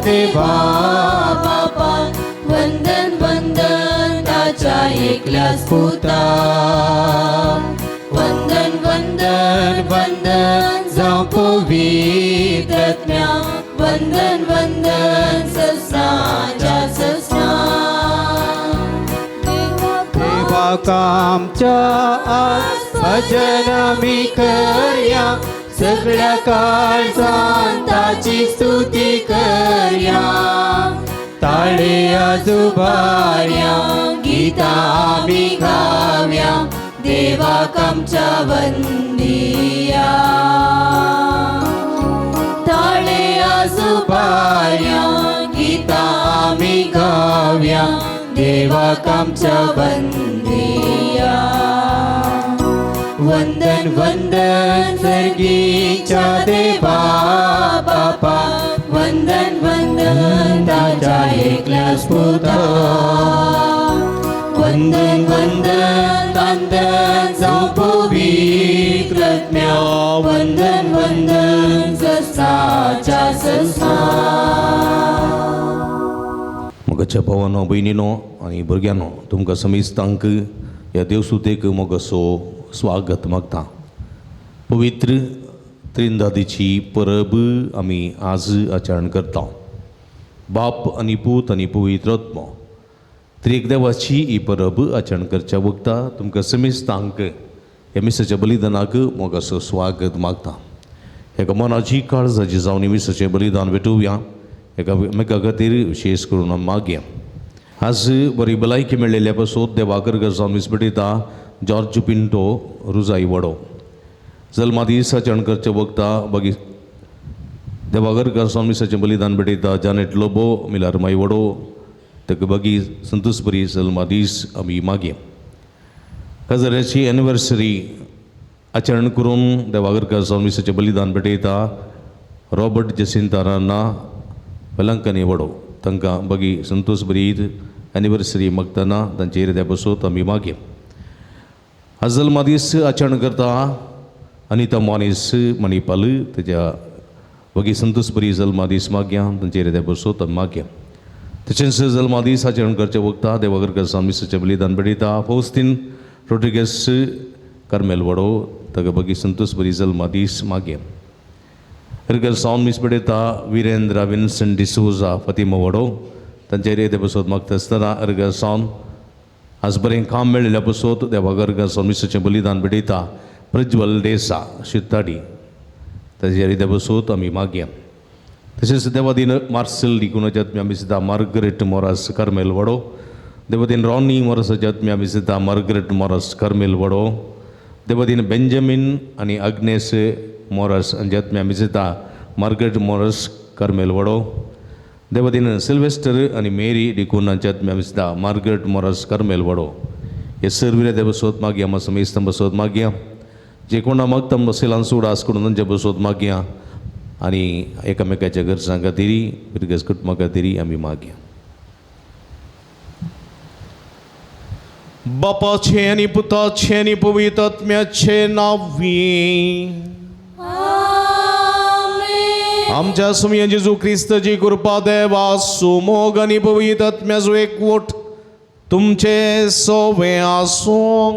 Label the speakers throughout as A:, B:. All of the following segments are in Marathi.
A: देवा बापा वंदन वंदन ताच्या एकल्याच पुता वंदन वंदन वंदन जावं पवित्रात्म्या वंदन वंदन सस्नाच्या सस्ना देवा आमच्या आज भजन आमी करया सगळ्या काळजान ताची स्तुती करया ताळे आजुबार्या गीता आमी गावया देवाक आमच्या वंदिया ताळे आजुबार्या गीता आमी गावया देवाक आमच्या वंदिया वंदन वंदन सर्गीच्या देवा बापा वंदन वंदन ताच्या एकल्याच पुता वंदन वंदन वंदन जावं पवित्रात्म्या वंदन वंदन सस्नाच्या सस्ना
B: मोगाच्या भावांनो भयणींनो आनी भुरग्यांनो तुमकां समेस्तांक ह्या देवसुतेक मोगाचो स्वागत मागता पवित्र त्रिंदादीची परब आमी आज आचरण करता बाप आनी पूत आनी पवित्र आत्मा त्रिएक देवाची ही परब आचरण करच्या वक्ता तुमकां समेस्तांक ह्या मिसाच्या बलिदानाक मोगाचो स्वागत मागता एका मनाची काळजाची जावन मिसाचें बलिदान भेटोवया एका खातीर विशेष करून मागया आज बरी भलायकी मेळिल्ल्या पासून देवाकर गरजावन विस्पटिता जॉर्ज पिंटो रुजाई वडो जल्मा दीस आचरण करचे वक्ता बगी देवागर गरजावन मिसाचें बलिदान भेटयता जानेट लोबो मिलार माई वडो तेका बगी संतोष बरी जल्मा दीस आमी मागया काजऱ्याची एनिवर्सरी आचरण करून देवागर गरजावन मिसाचें बलिदान भेटयता रॉबर्ट जसिंताराना वेलांकनी वडो तांकां बगी संतोष बरी एनिवर्सरी मागतना तांचे हृदया बसोत आमी मागया आज जल्मा दीस आचरण करता अनिता मॉनिस मणिपाल तेज्या बगी संतोष बरी जल्मा दीस मागया तांचे हृदया बसोत आमी मागया तशेंच जल्मा दीस आचरण करचे वक्ता देवागर गरजावन मिसाचें बलिदान भेटयता फौस्तीन रोड्रिगेज कार्मेल वडो ताका बगी संतोष बरी जल्मा दीस मागया हृदय सावन मिस भेटयता वीरेंद्र विन्सेंट डिसोजा फातिमा वडो तांचे हृदया बसोत मागता आसतना हृदय सावन आज बरें काम मेळिल्ल्या पासून देवागर गरजावन मिसाचें बलिदान भेटयता प्रज्वल देसा शिताडी ताचे हृदया बसोत आमी मागया तशेंच देवादीन मार्सेल डिकुनाच्या आत्म्या मिसिता मार्गरेट मोरास कार्मेल वडो देवादीन रॉनी मोरासाच्या आत्म्या मिसिता मार्गरेट मोरास कार्मेल वडो देवादीन बेंजामिन आनी अग्नेस मोरास हांच्या आत्म्या मिसिता मार्गरेट मोरास कार्मेल वडो देवादीन सिल्वेस्टर आनी मेरी डिकुनाच्या आत्म्या मिसिता मार्गरेट मोरास कार्मेल वडो हे सर्व हृदया बसोत मागया आमा समेस्तां बसोत मागया जे कोणा मागता बसयलां सुडास करून तांच्या बसोत मागया आनी एकामेकाच्या गरजां खातीर भुरग्यां कुटुंबा खातीर आमी मागया बापाचे आनी पुताचे आनी पवित्र आत्म्याचे नांवी आमच्या सुमया जेजू क्रिस्ताची कृपा देवा सुमोग आनी पवित्र आत्म्याचो एकवट तुमचे सोबे आसूं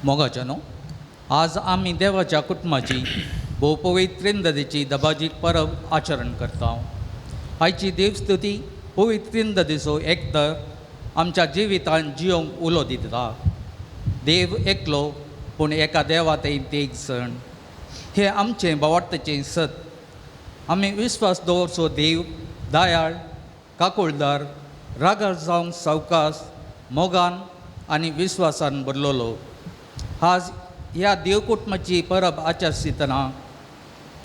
C: मोगाच्यानो आज आमी देवाच्या कुटुंबाची भोव पवित्रेंदादीची दबाजी परब आचरण करता आयची देवस्तुती पवित्रेंदादीचो एकतर आमच्या जिवितान जियोंक उलो दिता देव एकलो पूण एका देवात एक जण हे आमचें भावार्थेचें सत आमी विस्वास दवरचो देव दयाळ काकुळदार रागार जावंक सावकास मोगान आनी विस्वासान भरलोलो आज ह्या देव कुटुंबाची परब आचरतना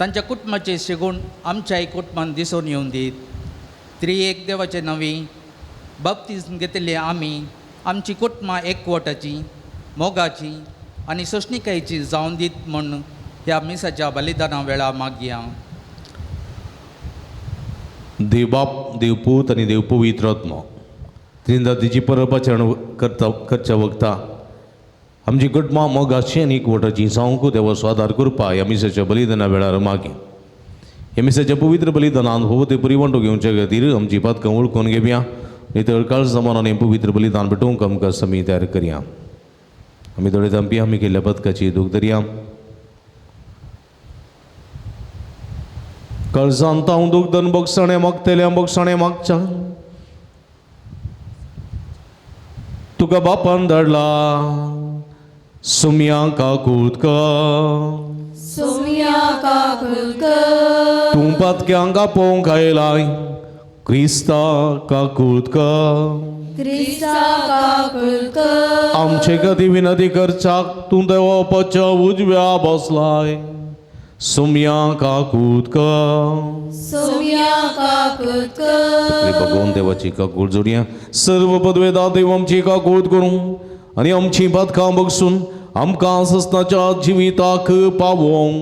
C: तांच्या कुटुंबाचे शेगूण आमच्याय कुटुंबान दिसून येवन दीत त्रिएक देवाचे नवी बाप्तिस्म घेतिल्ले आमी आमची कुटुंबां एकवटाची मोगाची आनी सोशणिकायेची जावन दीत म्हण ह्या मिसाच्या बलिदाना वेळा मागया.
B: देव बाप, देव पूत आनी देव पवित्र आत्मा त्रिंदादीची परब आचरण करच्या वक्ता आमची कुटुंबां मोगाची आनी एकवटाची जावंक देवा स्वादार करपा ह्या मिसाच्या बलिदाना वेळार मागे. ह्या मिसाच्या पवित्र बलिदानान हो ते परिवंटो घेवच्या खातीर आमची पातकां वळखून घेवया. नितळ काळ जमानान पवित्र बलिदान भेटोवंक आमकां समी तयार करया. आमी थोडे दंपी आमी केल्ल्या पदकाची दूख धरया. काळजांत हांव दूख धन बोगसणे मागतले बोगसणे मागच्या तुका बापान धाडला सुम्या काकुतका
A: सोम्या काकुलक
B: तूं पातक्यांक आपोवंक आयलाय क्रिस्ता काकुतका
A: क्रिस्ता काकुलक
B: आमचे कधी विनंती करच्याक तूं देवाच्या उजव्या बसलाय सुम्या काकुतका
A: सोम्या काकुलक
B: भगवान देवाची काकूळ जोडया. सर्व पदवेदा देव आमची काकूळ करूं आनी आमची पातकां बगसून आमकां सस्ताच्या जिविताक पावोंक.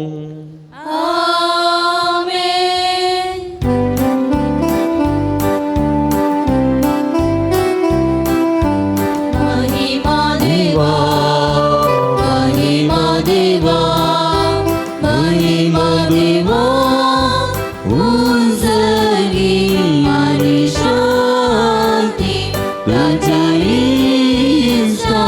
A: आमेन. महिमा देवा, महिमा देवा, महिमा देवा, उंचली आणि शांती त्याच्या इष्टा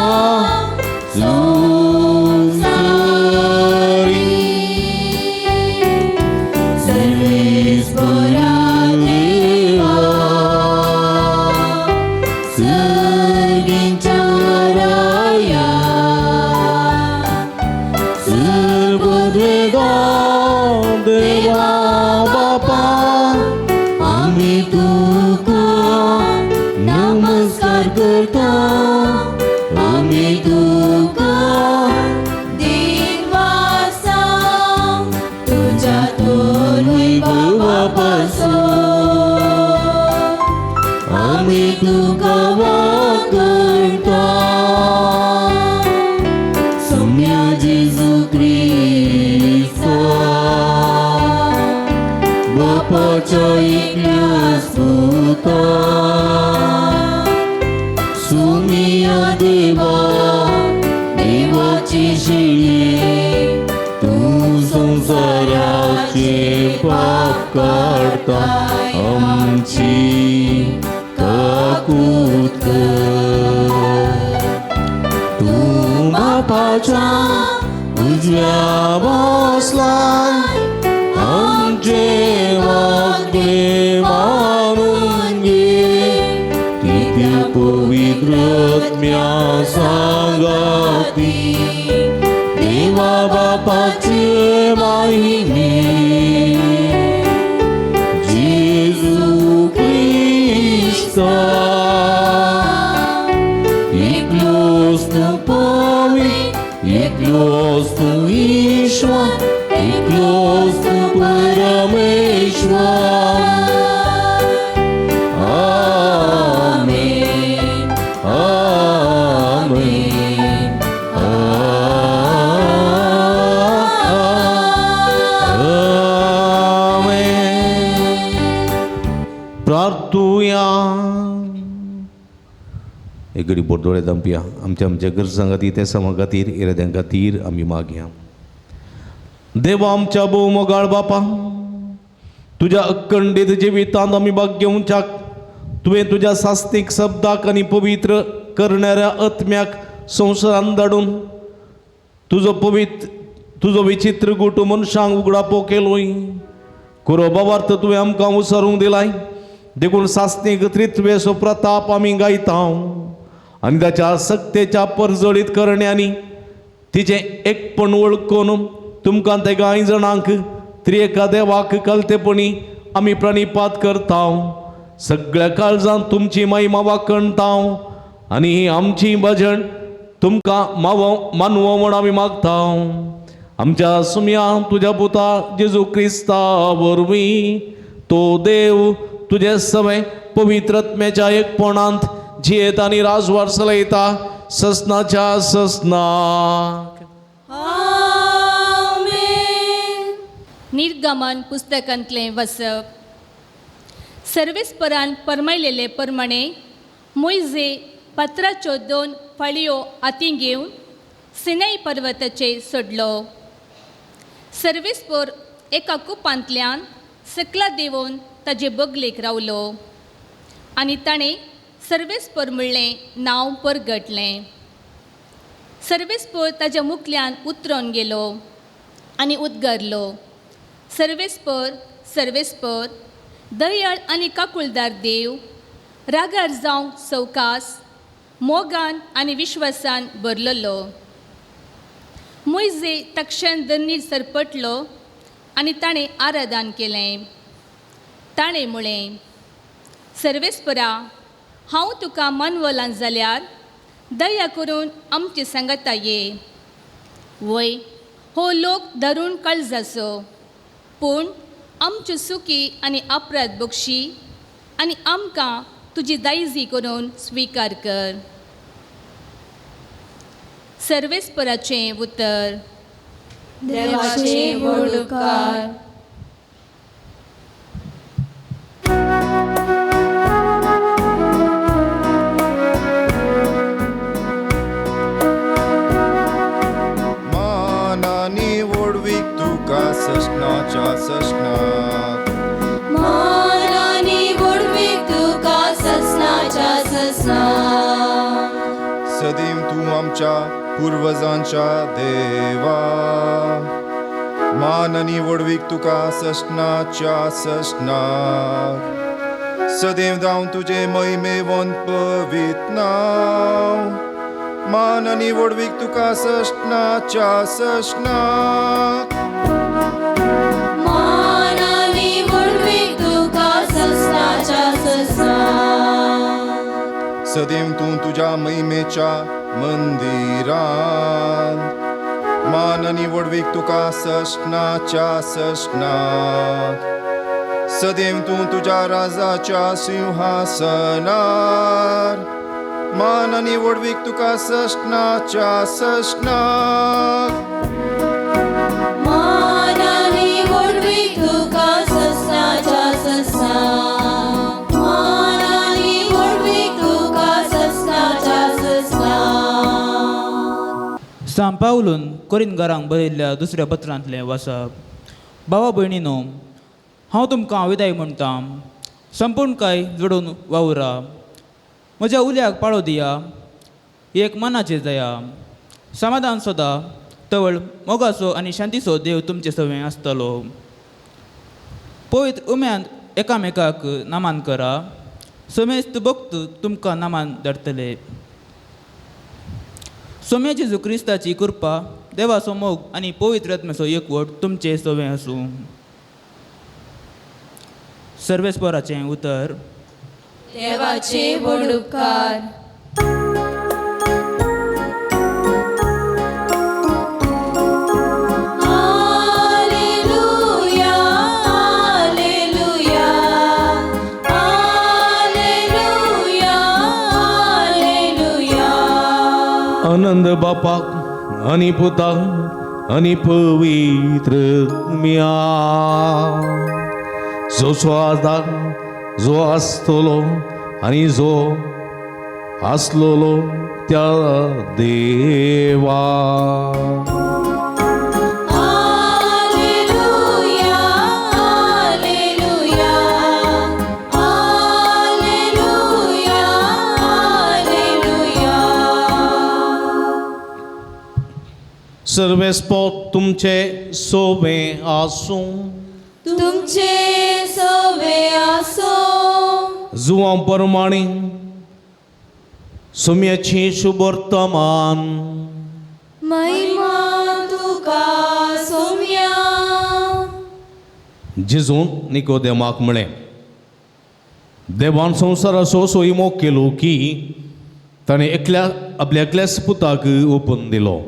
A: सर्वेश्वरा देवा, सर्गींच्या राया, सर्वदेवा देवा बापा, आम्ही तुका नमस्कार करता, आम्ही तुका दिनवासा तुझ्या तोरवी बापापासून आम्ही तुका वाकणता. सोम्या जेजू ख्रिस्ता बापाच्या एकल्या सुता, सोम्या देवा देवाची शिणी तू संसाराचे पाप काढता आमची काकूत कर. तू बापाच्या उजव्या बसलाय आमचे वागणे मानून घे. तिथे पवित्र आत्म्या सांगाती देवा बापाचे महिमे. जेजू ख्रिस्ता एकलोस तू पवित्र, एकलोस तू ईश्वर, एकलोस तू परमेश्वर. आमेन, आमेन, प्रार्थुया. एक घडी बोरदोळे दंपया. आमच्या गरजां खातीर त्या समा खातीर इराद्यां खातीर आमी मागया. देवा आमच्या भोव मोगाळ बापा, तुझ्या अखंडित जिवितांत आमी भाग घेवच्याक तुवें तुज्या सास्तीक शब्दाक आनी पवित्र करणाऱ्या आत्म्याक संवसारांत धाडून तुजो विचित्र गुटू मनशांक उगडापो केलोय. कुरोबावार्थ तुवें आमकां उसरूंक दिलाय. देखून सास्तीक त्रित्वेचो प्रताप आमी गायता आनी ताच्या सक्तेच्या परजळीत करण्यांनी तिचें एकपण वळखून तुमकां ते कांय जाणांक त्रिएका देवाक कलतेपणी आमी प्रणिपात करता. सगळ्या काळजांत तुमची महिमा वाकणता आनी ही आमची भजन तुमकां मानवो म्हूण आमी मागता. आमच्या सुम्या तुज्या पुता जेजू क्रिस्ता वरवीं तो देव तुझे सवय पवित्र आत्म्याच्या एकपणांत जियेत आनी राजवार चलयता ससनाच्या ससनाक.
D: निर्गमन पुस्तकांतलें वचप. सर्वेस्परान परमयलेले प्रमाणे मोइजे पत्राच्यो 2 फळयो हातीं घेवन सिनाई पर्वताचेर सडलो. सर्वेस्पर एका कुपांतल्यान सकला देंवून ताचे बगलेक रावलो आनी ताणें सर्वेस्पर म्हणलें नांव परगटलें. सर्वेस्पर ताच्या मुखल्यान उतरोन गेलो आनी उद्गारलो, सर्वेस्पर, सर्वेस्पर, दयाळ आनी काकुळदार देव, रागार जावंक सवकास, मोगान आनी विश्वासान भरलेलो. मोइजे तक्षण दनीर सरपटलो आनी ताणें आराधन केलें. ताणें म्हळें, सर्वेस्परा, हांव तुका मानवलां जाल्यार दया करून आमचे सांगाता ये. वय हो लोक धरून काळजाचो, पूण आमच्यो चुकी आनी अपराध बक्षी आनी आमकां तुजी दायजी करून स्विकार कर. सर्वेस्पराचें उतर.
E: देवाचे व्हड उपकार.
F: मानानी वडवीक तुका सशनाच्या सशनाक.
E: मानानी वडवीक तुका ससनाच्या ससनाक.
F: सदैव तूं आमच्या पुर्वजांच्या देवा. मानानी वडवीक तुका सशनाच्या सशनाक. सदैव जावन तुजे महिमेवंत पवित्र नांव. मानानी वडवीक तुका सशनाच्या सशनाक.
E: मानानी वडवीक तुका ससनाच्या ससनाक.
F: सदैव तूं तुज्या महिमेच्या मंदिरांत. मानानी वडवीक तुका सशनाच्या सशनाक. सदैव तूं तुज्या राजाच्या सिंहासनार. मानानी वडवीक तुका सशनाच्या सशनाक.
E: मानानी वडवीक तुका ससनाच्या ससनाक. मानानी वडवीक तुका ससनाच्या ससनाक.
G: सांत पावलून कोरिंथकारांक बरयल्ल्या दुसऱ्या पत्रांतलें वाचप. भावा भयणीनो, हांव तुमकां विदाय म्हणटा. संपूर्णकाय जोडून वावुरा. म्हज्या उल्याक पाळो दिया. एक मनाचेर जाया. समाधान सोदा. तवळ मोगाचो आनी शांतीचो देव तुमचे सवें आसतलो. पवित्र उम्यान एकामेकाक नामान करा. समेस्त भक्त तुमकां नामान धाडटले. सोम्या जेजू क्रिस्ताची कृपा, देवाचो मोग आनी पवित्र आत्म्याचो एकवट तुमचे सवें आसूं. सर्वेस्पराचें उतर.
E: देवाचे व्हड उपकार. हालेलुया, हालेलुया, हालेलुया, हालेलुया.
A: आनंद बापाक आनी पुताक आनी पवित्र आत्म्या. जो आसता, जो आसतलो आनी जो आसलोलो त्या देवा.
E: हालेलुया, हालेलुया, हालेलुया, हालेलुया.
A: सर्वेस्पर तुमचे सोबे आसूं.
E: तुमचे सवे आसो.
A: जुवां प्रमाणे सोम्याची शुभवर्तमान.
E: महिमा तुका सोम्या.
A: जेजून निकोदेमाक म्हळें, देवान संवसाराचो असो मोग केलो की ताणें आपल्या एकल्याच पुताक ओपून दिलो.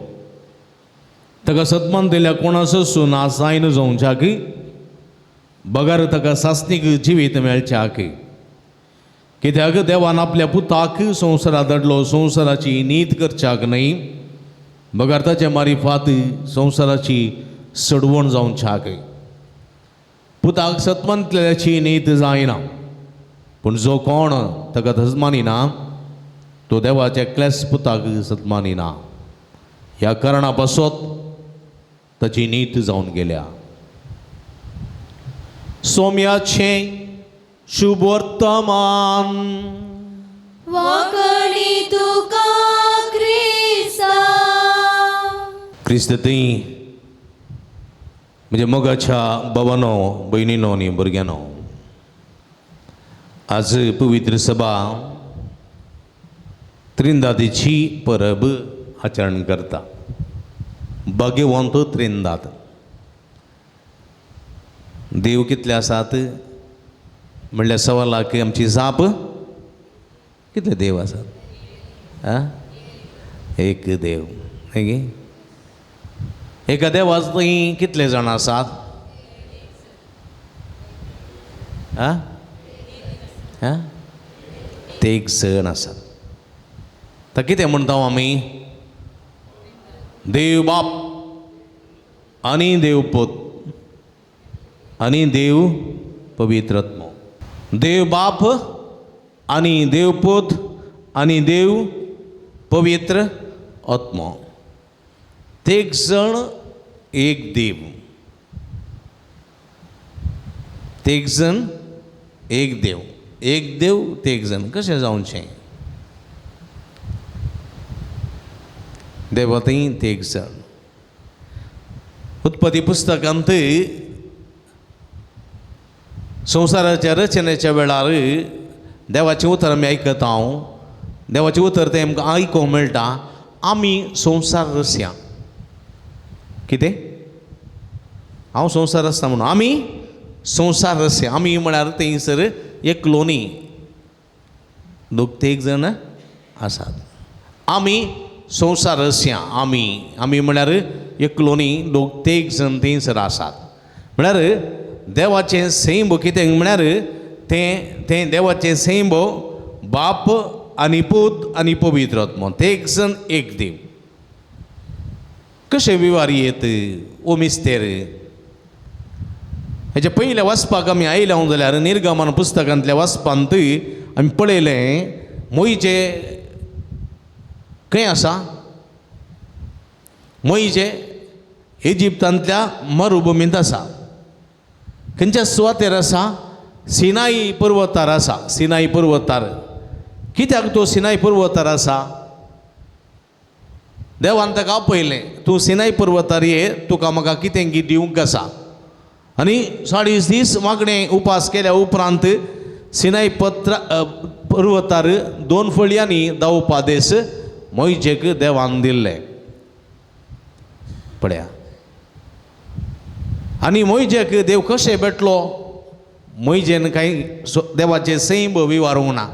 A: ताका सत्मान दिल्या कोणाचो नाश जायन जावच्याक, बगार ताका सासनीक जिवीत मेळच्याक. कित्याक देवान आपल्या पुताक संवसारांत धाडलो संवसाराची नीत करच्याक न्हय, बगार ताचे मारिफात संवसाराची सडवण जावच्याक.
B: पुताक सतमानतल्याची नीत जायना पूण जो कोण ताका तस मानिना तो देवाच्या एकल्याच पुताक सतमानिना. ह्या कारणा पासत ताची नीत जावन गेल्या. सोम्याचे शुभ वर्तमान.
E: वाकडी तुका क्रिस्ता.
B: क्रिस्त ती म्हणजे मोगाच्या भावानो भयणीनो आनी भुरग्यानो, आज पवित्र सभा त्रिंदादीची परब आचरण करता. भाग्यवंत त्रिंदाद. देव कितले आसात म्हणल्यार सवालाक आमची जाप कितले देव आसात? एक देव. एका देवाच थंय कितले जाण आसात? ते एक जण आसात. तर कितें म्हणटा आमी? देव बाप आनी देव पूत आनी देव पवित्र आत्मो. देव बाप आनी देव पूत आनी देव पवित्र आत्मो. ते एक जण एक देव. ते एक जण एक देव. एक देव ते एक जण कशें जावचें? देवतांय ते एक जण. उत्पत्ती पुस्तकांत संवसाराच्या रचनेच्या वेळार देवाचें उतर आमी आयकता. देवाचें उतर तें आमकां आयकोंक मेळटा. आमी संवसार रचया. कितें? हांव संवसार आसता म्हणून आमी संवसार रचया. आमी म्हळ्यार थंयसर एकलो न्ही, दोग ते एक जण आसात. आमी संवसार रचया. आमी म्हळ्यार एकलो न्ही, दोग ते एक जण थंयसर आसात. म्हळ्यार देवाचें सैम कितें म्हळ्यार तें देवाचें सैम बाप आनी पूत आनी पवित्र आत्मो. ते एक जण एक देव. कशें विवारीयेत ओ मिस्तेर? हेच्या पयल्या वाचपाक आमी आयल्या जाल्यार निर्गमन पुस्तकांतल्या वाचपांत आमी पळयलें मोइजे खंय आसा? मोइजे इजिप्तांतल्या मरुभुमींत आसा. खंयच्या सुवातेर आसा? सिनाई पर्वतार आसा. सिनाई पर्वतार. कित्याक तो सिनाई पर्वतार आसा? देवान ताका आपयलें, तूं सिनाई पर्वतार ये, तुका म्हाका कितें दिवंक आसा. आनी 40 दीस मागणें उपास केल्या उपरांत सिनाई पर्वतार 2 फळयांनी दावोपादेश मोइजेक देवान दिल्ले. पळया. आनी मोइजेक देव कशें भेटलो? मोइजेन कांय देवाचें सैम विवारूंक ना.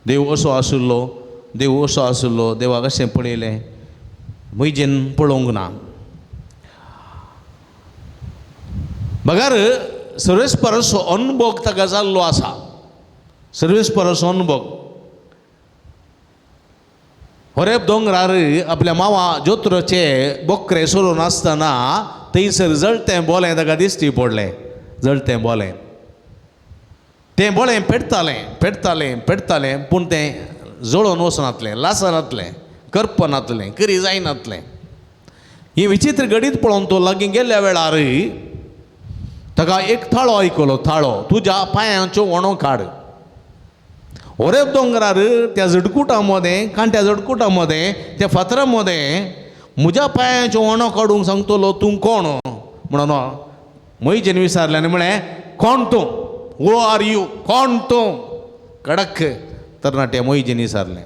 B: देव असो आशिल्लो, देव असो आशिल्लो, देवाक अशें पळयलें, मोइजेन पळोवंक ना. बगार सर्वेस्पराचो अनुभव ताका जाल्लो आसा. सर्वेस्पराचो अनुभव. होरेब दोंगरार आपल्या मावा जोत्रोचे बोकरे सोडून आसतना थंयसर जळटें बोलें ताका दिश्टी पडलें. जळटें बोलें. तें बोलें पेटतालें पूण तें जळोवन वचनातलें, लासनातलें, करपनातलें, करी जायनातलें. ही विचित्र घडीत पळोवन तो लागीं गेल्ल्या वेळार ताका एक थाळो आयकलो. थाळो, तुज्या पांयांचो वणो काड. होरेब दोंगरार त्या जडकुटा मदें, कांट्या जडकुटा मदें, त्या फातरा मदें म्हज्या पांयांचो वणो काडूंक सांगतलो तूं कोण म्हणून मोइजेन विचारलें. आनी म्हळें, कोण तूं? Who are you? कोण तूं? कडक तरणाट्या मोइजेन विचारलें.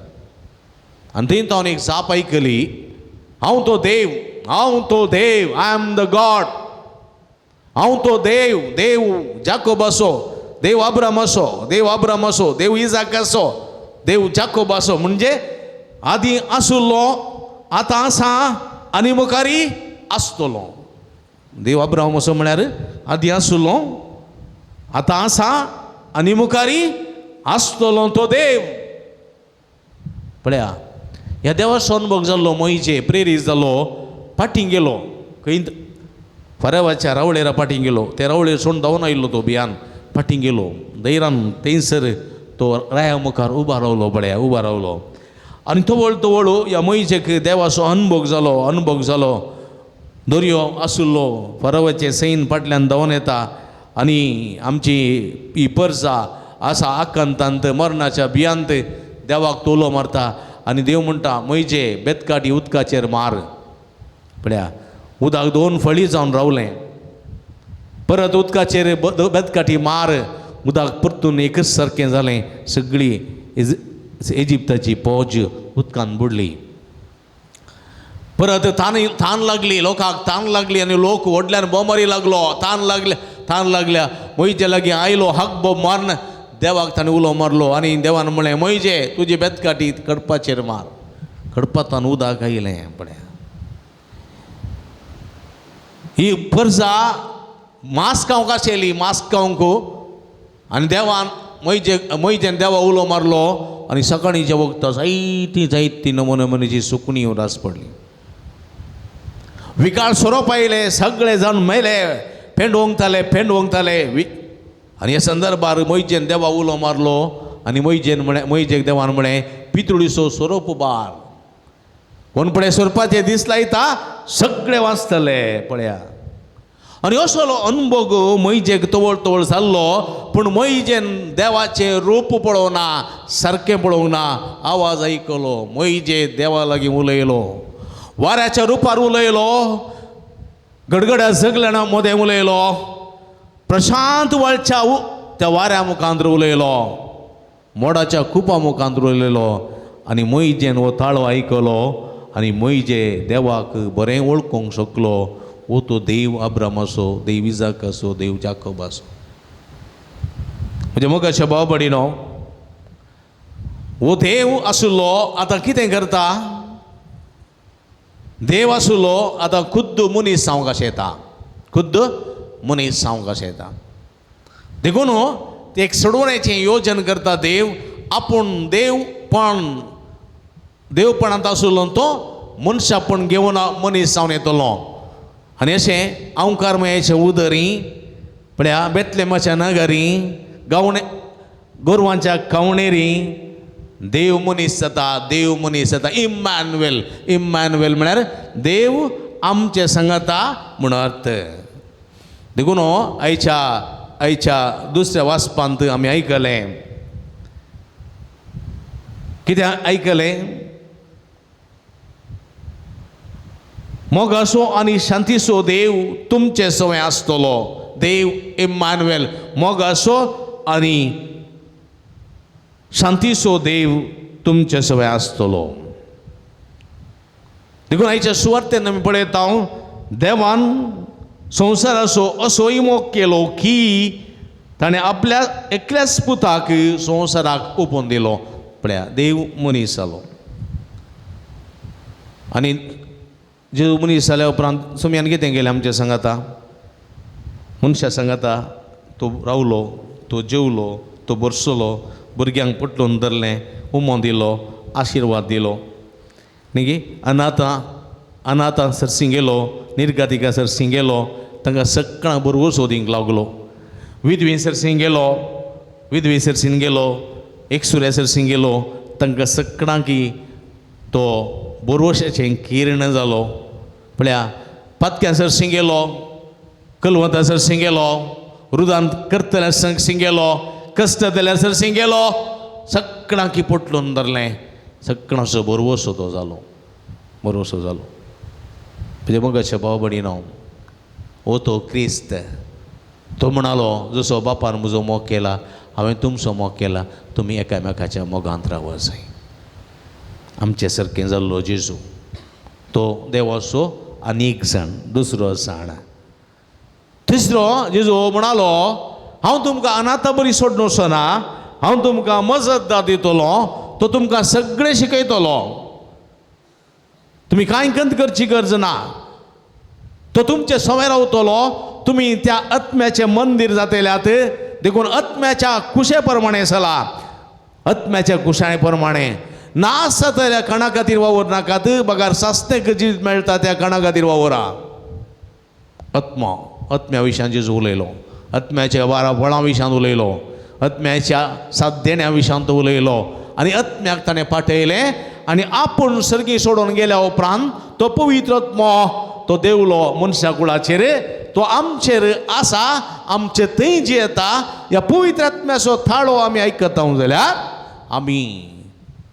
B: आनी थंय तावन एक जाप आयकली. हांव तो देव, आय एम द गॉड. हांव तो देव, देव जाकोब असो, देव अब्राम असो, देव इजाक असो, देव जाकोब असो. म्हणजे आदी आसुल्लो, आतां आसा आनी मुखारी आसतलो. देव अब्राम असो म्हळ्यार आदी आसुल्लो, आतां आसा आनी मुखारी आसतलो तो देव. पळया, ह्या देवाचो अनुभव जाल्लो मोइजे प्रेरीत जालो, फाटीं गेलो. खंय फरावाच्या रावळेरा फाटीं गेलो ते रावळेर सोडून धांवन आयिल्लो तो भियान फाटीं गेलो दैरान थंयसर तो राया मुखार उबा रावलो बड्या उबा रावलो आनी तवळ ह्या मयजेक देवाचो अनुभव जालो दर्यो आसुल्लो फरावाचे सैन फाटल्यान धांवन येता आनी आमची ही पर्सा आसा आकांतांत मरणाच्या भियांत देवाक तोलो मारता आनी देव म्हणटा मयजे बेतकाटी उदकाचेर मार पळया उदक 2 फळी जावन रावलें परत उदकाचेर बेतकाटी मार उदक परतून एकच सारकें जालें सगळी इजिप्ताची फौज उदकान बुडली परत तान लागली लोकांक तान लागली आनी लोक व्हडल्यान बोमारी लागलो तान लागल्या मयजे लागीं आयलो हाक बोब मारन देवाक ताणें उलो मारलो आनी देवान म्हळें मयजे तुजी बेतकाटी कडपाचेर मार कडपातान उदक आयलें पळया ही पर्सा मास्कावंक आशिल्ली मास्कावंक आनी देवान मयजेन देवा उलो मारलो आनी सकाळीच्या वखदां जायती नमुन्याची सुकणी उदास पडली विकाळ सोरोप आयले सगळे जाण मेले फेंड ओंगताले आनी ह्या संदर्भार मयजेन देवा उलो मारलो आनी मयजेक देवान म्हळें पितुळीचो सोरोप बार कोण पळय सोरपाचे दीस लायता सगळे वाचतले पळया आनी असलो अनुभव मयजेक तवळ जाल्लो पूण मयजेन देवाचें रूप पळोवना सारकें पळोवना आवाज आयकलो मयजे देवा लागीं उलयलो वाऱ्याच्या रुपार उलयलो गडगड्या जगल्याना मदें उलयलो प्रशांत वळच्या त्या वाऱ्या मुखांत उलयलो मोडाच्या कुपा मुखांत उलयलो आनी मयजेन हो ताळो आयकलो आनी मयजे देवाक बरें वळखूंक शकलो वो तो देव अब्राम आसो देव इजाक आसो देव जाकोब आसो म्हणजे मोगाच्या भाव भयणीनो वो देव आसलो आतां कितें करता देव आसलो आतां खुद्द मनीस जावंक अशें येता मनीस जावंक अशें येता देखून ते एक सोडवण्याचें योजन करता देव आपूण देवपणांत आसलो तो मनशापण घेवन मनीस जावन येतलो आनी अशें अवकारमयाचे उदरी पळया बेतलेमाच्या नगरी गोरवांच्या कवणेरी देव मनीस जाता इम्मॅन्युएल म्हळ्यार देव आमचे संगता म्हण अर्थ देखून आयच्या दुसऱ्या वाचपांत आमी आयकलें कितें आयकलें मोगाचो आनी शांतीचो देव तुमचे सवय आसतलो देव इम्मॅन्युएल मोगाचो आनी शांतीचो देव तुमचे सवय आसतलो देखून आयच्या सुवार्तेन आमी पळयता देवान संवसाराचो असो मोग केलो की ताणें आपल्या एकल्याच पुताक संवसाराक ओपून दिलो पळया देव मनीस जालो आनी जे मनीस जाल्या उपरांत सुमयान कितें केलें आमच्या सांगाता मनशा सांगाता तो रावलो तो जेवलो तो बरसलो भुरग्यांक पटलून धरलें उमो दिलो आशिर्वाद दिलो न्ही अनाथां सरसीं गेलो निर्गातिका सरसीं गेलो तांकां सगळ्यांक बरोबर सोदींक लागलो विधवी सरसीं गेलो एकसुऱ्या सरसीं गेलो तांकां सगळ्यांक तो बोरवशाचें किर्ण जालो पळया पातक्या सरसीं गेलो कलवंता सरसीं गेलो रुदांत करतल्या सरसीं गेलो कश्ट जाल्यार सरसीं गेलो सगळ्यांक पटलून धरलें सगळ्यांचो बोरवसो तो जालो म्हणजे मग अशें भाव भयणीनो हो तो क्रिस्त तो म्हणालो जसो बापान म्हजो मोग केला हांवें तुमचो मोग केला तुमी एकामेकाच्या मोगांत राव जाय आमचे सारकें जाल्लो जेजू तो देवाचो आनीक जाण दुसरो जाण तिसरो जेजू म्हणालो हांव तुमकां अनाथा बरी सोडून वचना हांव तुमकां मजतदार दितलो तो तुमकां सगळें शिकयतलो तुमी कांय कंत करची गरज ना तो तुमचे सवय रावतलो तुमी त्या आत्म्याचें मंदीर जातल्यात देखून आत्म्याच्या कुशे प्रमाणे चला आत्म्याच्या कुशाळे प्रमाणे नास जातल्या कणा खातीर वावर नाकात बगार सास्तेक जी मेळटा त्या कणा खातीर वावरा आत्म्या विशयान जेजू उलयलो, आत्म्याच्या 12 फळां विशयान उलयलो, आत्म्याच्या साथ देण्या विशयान तो उलयलो आनी आत्म्याक ताणें पाठयलें आनी आपूण सर्गी सोडून गेल्या उपरांत तो पवित्र आत्मो तो देवलो मनशा कुळाचेर, तो आमचेर आसा, आमचे थंय जे येता ह्या पवित्र आत्म्याचो थाळो आमी आयकता जाल्यार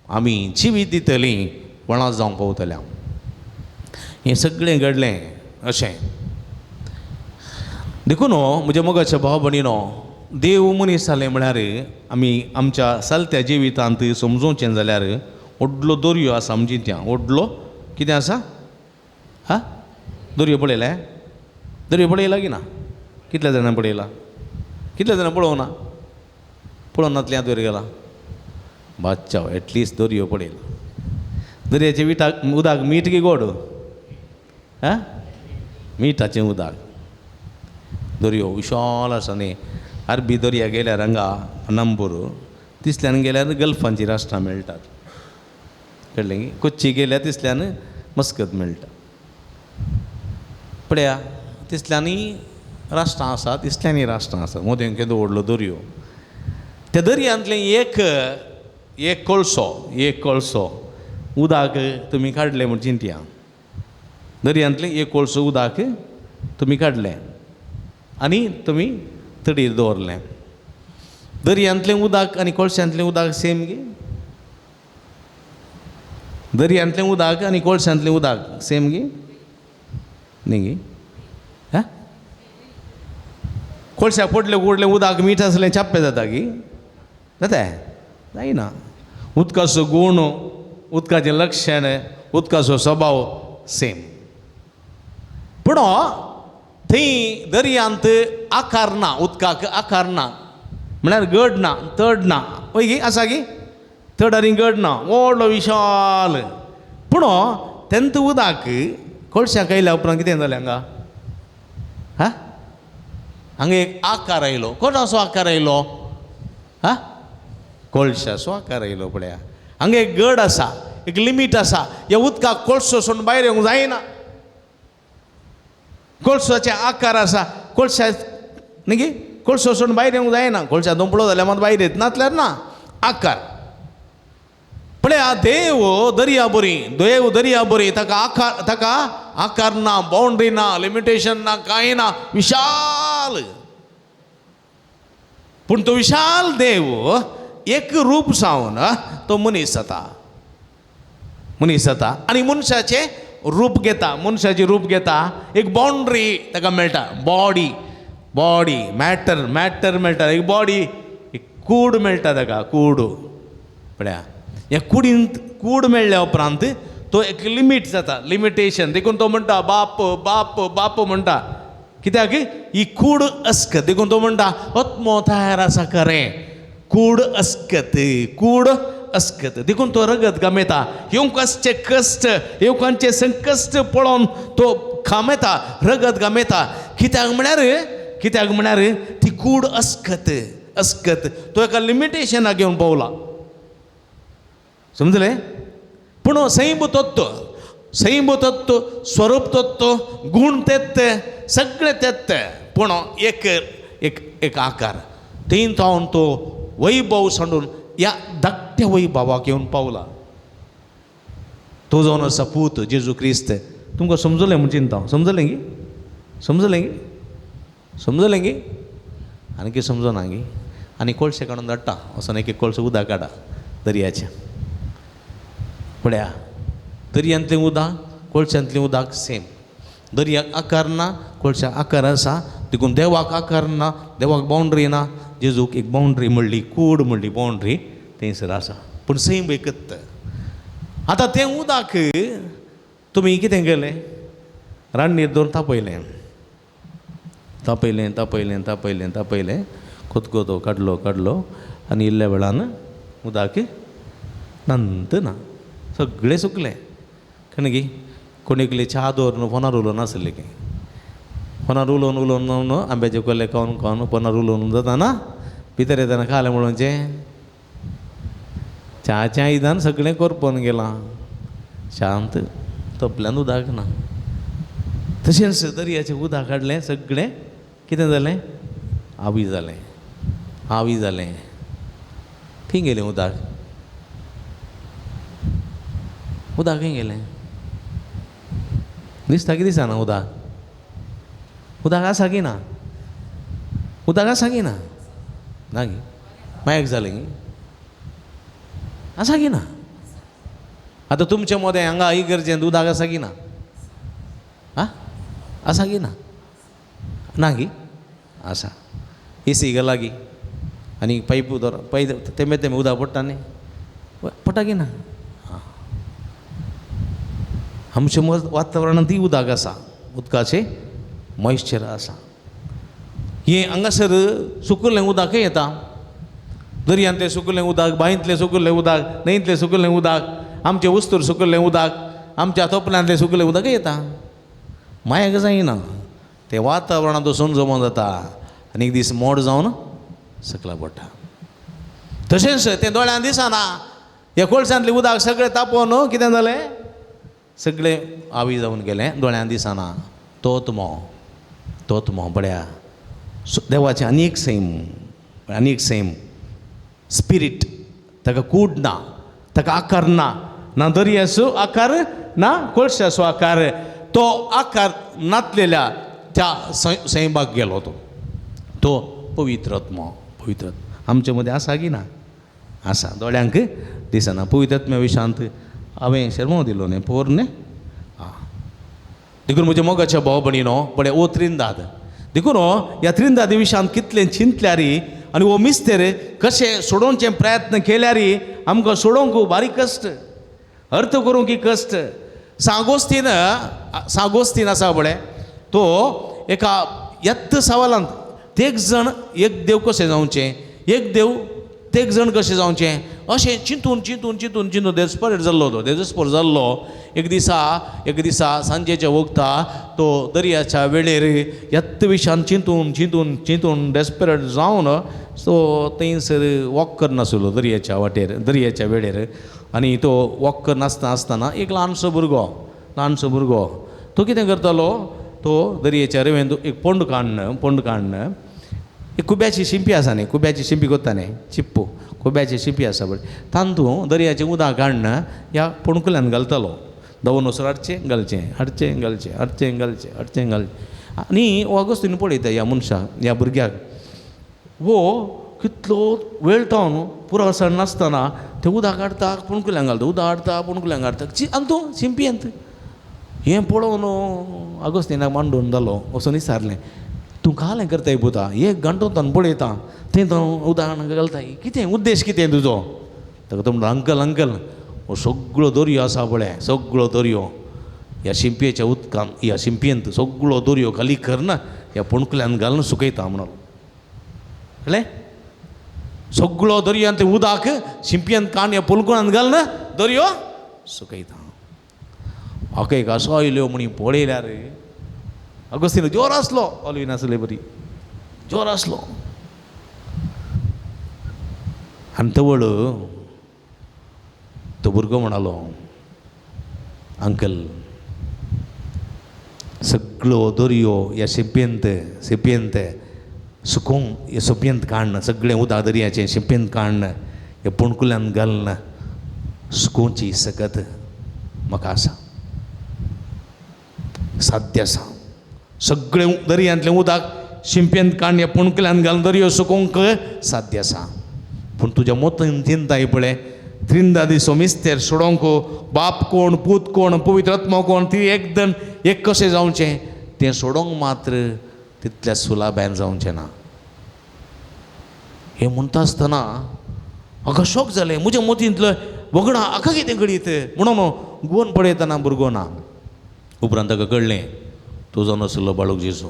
B: आमी जिवीत दितलीं वळां जावंक पावतल्या. हें सगळें घडलें अशें देखून म्हज्या मोगाच्या भाव भयणीनो, देव मनीस जालें म्हळ्यार आमी आमच्या चलत्या जिवितांत समजोवचें जाल्यार व्हडलो दर्यो आसा आमची त्या. व्हडलो कितें आसा? हा, दर्यो पळयला? दर्यो पळयला की ना? कितल्या जाणां पळयला? कितल्या जाणां पळोवना? पळोवनातल्या दर्यो गेला बादचाव, एटलिस्ट दर्यो पळयला. दर्याच्या उदक मीठ की गोड? हा, मिठाचें उदक. दर्यो विशाल आसा न्ही. अरबी दर्या गेल्यार हांगा नंबर, तिसल्यान गेल्यार गल्फांची राष्ट्रां मेळटात. कळ्ळें की? कोच्ची गेल्यार तिसल्यान मस्कत मेळटा. पळया, तिसल्यांनी राष्ट्रां आसात, तिसल्यांनी राष्ट्रां आसात. मोदें केदो व्हडलो दर्यो. त्या दर्यांतलें एक कोळसो उदक तुमी काडलें म्हण चिंतया. दर्यांतलें एक कोळसो उदक तुमी काडलें आनी तुमी तडीर दवरलें. दर्यांतलें उदक आनी कोळश्यांतलें उदक सेम गे? दर्यांतलें उदक आनी कोळश्यांतलें उदक सेम गे? न्ही गे? हा, कोळश्याक पडलें उदक मीठ आसलें चाप्पे जाता की? जाता? जायना. उदकाचो गूण, उदकाचें लक्षण, उदकाचो स्वभाव सेम. पूण थंय दर्यांत आकार ना, उदकाक आकार ना, म्हळ्यार गड ना, तड ना. पळय गे, आसा गे? तड आनी गड ना, व्हडलो विशाल. पूण तेंत उदक कोळश्याक आयल्या उपरांत कितें जालें हांगा? हा, हांगा एक आकार आयलो. कोणाचो आकार आयलो? हा, कोळशाचो आकार आयलो. पळया, हांगा एक गड आसा, एक लिमीट आसा. ह्या उदकाक कोळसो सोडून भायर येवंक जायना. कोळशाचे आकार आसा. कोळशा न्ही गे? कोळसो सोडून भायर येवंक जायना. कोळशा दंपलो जाल्यार मात भायर येत नातल्यार ना. आकार. पळया, देव दर्या बरी, ताका आकार ना, बाउंड्री ना, लिमिटेशन ना, कांय ना, विशाल. पूण तो विशाल देव एक रूप जावन तो मनीस जाता आनी मनशाचें रूप घेता. एक बाउंड्री ताका मेळटा. बॉडी मॅटर मेळटा. एक बॉडी, एक कूड मेळटा ताका. कूड. पळया, ह्या कुडींत कूड मेळ्ळ्या उपरांत तो एक लिमीट जाता, लिमिटेशन. देखून तो म्हणटा बाप म्हणटा. कित्याक? ही कूड अस्कत. देखून तो म्हणटा आत्मो तयार आसा खरें. कूड अस्कत. देखून तो रगत गमेता. येवकांचे कश्ट, येवकांचे संकश्ट पळोवन तो खामेता, रगत गमेता. कित्याक म्हळ्यार ती कूड अस्कत. तो एका लिमिटेशनाक घेवन पावला. समजलें? पूण सैम तत्व, स्वरूप तत्व, गूण तेत्त, सगळें तेत्त. पूण एक आकार. थंय जावन तो वैभव सांडून ह्या धाकट्या वैभवाक येवन पावला. तो जावन आसा पूत जेजू क्रिस्त. तुमकां समजलें म्हण चिंता? समजलें गे? आनी कितें समजना गे? आनी कोळशे काडून धाडटा. वचून एक कोळसो उदक काडा दर्याचें. पळया, दर्यांतलें उदक, कोळशांतलें उदक सेम. दर्याक आकार ना, कोळशाक आकार आसा. देखून देवाक आकार ना, देवाक बाउंड्री ना. जेजूक एक बाउंड्री म्हणली, कूड म्हणली, बाउंड्री थंयसर आसा. पूण सैम एकत. आतां तें उदक तुमी कितें केलें? रान्नीर दवरून तापयलें. खतखतो काडलो आनी इल्ल्या वेळान उदक नंत ना. सगळें सुकलें. कणें गे? कोणेकली च्या दवरून फोनार उलोवन नासलें की. फोनार उलोवन आंब्याचे कोल्ले खावन फोनार उलोवन जाता ना. भितर येताना खालें म्हणूनचें च्याच्या आयदान सगळें करपोन गेलां. शांत. तपल्यान उदक ना. तशेंच दर्याचें उदक काडलें सगळें कितें जालें आवी जालें खंय गेलें उदक खंय गेलें दिसता की दिसना उदक आसा की ना ना गी मायक जालें गी आसा की ना आतां तुमच्या मदें हांगा इगर्जेंत उदक आसा की ना आसा की ना गी आसा एसी गेला गी आनी पायपू धर तेंबे उदक पडटा न्ही पडटा की ना आमच्या वातावरणांतय उदक आसा उदकाचें मॉइश्चर आसा हें हांगासर सुकल्लें उदकय येता दर्यांतलें सुकल्लें उदक बांयतलें सुकल्लें उदक न्हंयतलें सुकल्लें उदक आमचे वस्तूर सुकल्लें उदक आमच्या तोपल्यांतलें सुकल्लें उदकय येता मायक जायना तें वातावरणांत वचून जमा जाता आनी एक दीस मोड जावन सकला पडटा तशेंच तें दोळ्यान दिसना ह्या कोळशांतलें उदक सगळें तापोवन कितें जालें सगळें आवी जावन गेलें दोळ्यान दिसना तोच मोह बड्या देवाचें आनीक सैम स्पिरीट ताका कूड ना ताका आकार ना दर्याचो आकार ना कोळशाचो आकार तो आकार नातलेल्या त्या सैमाक गेलो तो पवित्र आमचे मदें आसा की ना आसा दोळ्यांक दिसना पवित्र आत्म्या विशांत हांवें शर्मो दिलो न्ही पोर न्ही देखून म्हज्या मोगाच्या भाव भयणीनो बडे ओ त्रिंदाद देखून ह्या त्रिंदादी विशांत कितलें चिंतल्यार आनी हो मिस्तेर कशें सोडोवचे प्रयत्न केल्यार आमकां सोडोवंक बारीक कश्ट अर्थ करूंक ही कश्ट सागोस्तीन आसा बडे तो एका येत्त सवालांत तेग जण एक देव कशें जावचें एक देव तेग जण कशें जावचें अशें चिंतून डेस्परेट जाल्लो एक दिसा सांजेच्या वखदा तो दर्याच्या वेळेर येत्त विशान चिंतून डेस्परेट जावन तो थंयसर वॉक करनासलो दर्याच्या वेळेर आनी तो वॉक करनासतना एक ल्हानसो भुरगो तो कितें करतालो तो दर्याच्या रेंवेंत एक पोंड काडन एक कुब्याची शिंपी आसा न्ही कुब्याची शिंपी करता न्ही चिप्पू कुब्याची शिंपी आसा पळय तातूंत दर्याचें उदक काडन ह्या पोणकुल्यान घालतालो दवन वचून हाडचें आनी हो अगोस्तीन पळयता ह्या मनशाक ह्या भुरग्याक वो कितलो वेळ तावन पुरो सण नासतना तें उदक हाडटा पोणकुल्यान घालता आनी तूं शिंपयेंत हें पळोवन अगोस्तीनाक मांडून जालो वचून विचारलें तूं कालें करताय पुता 1 घंटो तान पळयता थंय तो उदक घालताय कितें उद्देश कितें तुजो ताका तो म्हणटा अंकल हो सगळो दर्यो आसा पळय सगळो दर्यो ह्या शिंपयेच्या उदकांत ह्या शिंपयेंत सगळो दर्यो खाली करना ह्या पोणकुल्यान घालून सुकयता म्हणून कळ्ळें सगळो दर्यांत उदक शिंपयेंत काडून ह्या पोणकुल्यान घालून दर्यो सुकयता म्हाका एक असो आयल्यो म्हणी पळयल्यार अगोस्तीन जोर आसलो ऑलवीन आसले बरी जोर आसलो आनी तवळ तो भुरगो म्हणालो अंकल सगळो दर्यो ह्या शिंपयेंत सुकोवंक हे शिंपयेंत काडन सगळें उदक दर्याचें शिंपयेंत काडन हे पोणकुल्यान घालन सुकोवची सकत म्हाका आसा साध्य आसा सगळें दर्यांतलें उदक शिंपयेंत काडन हे पोणकुल्यान घालून दर्यो सुकोवंक साध्य आसा पूण तुज्या मोतीन चिंताय पळय त्रिंदादी सोमिस्तेर सोडोवंक बाप कोण पूत कोण पवित्र आत्मा कोण ती एकदम एक कशें जावचें तें सोडोवंक मात्र तितल्या सुलाभ्यान जावचें ना हें म्हणटा आसतना म्हाका शॉक जालें म्हज्या मोतींतलो वगडा हाका कितें घडीत म्हणून गुवन पळयतना भुरगो ना उपरांत ताका कळ्ळें तुजो नासलो बाळूक जेजू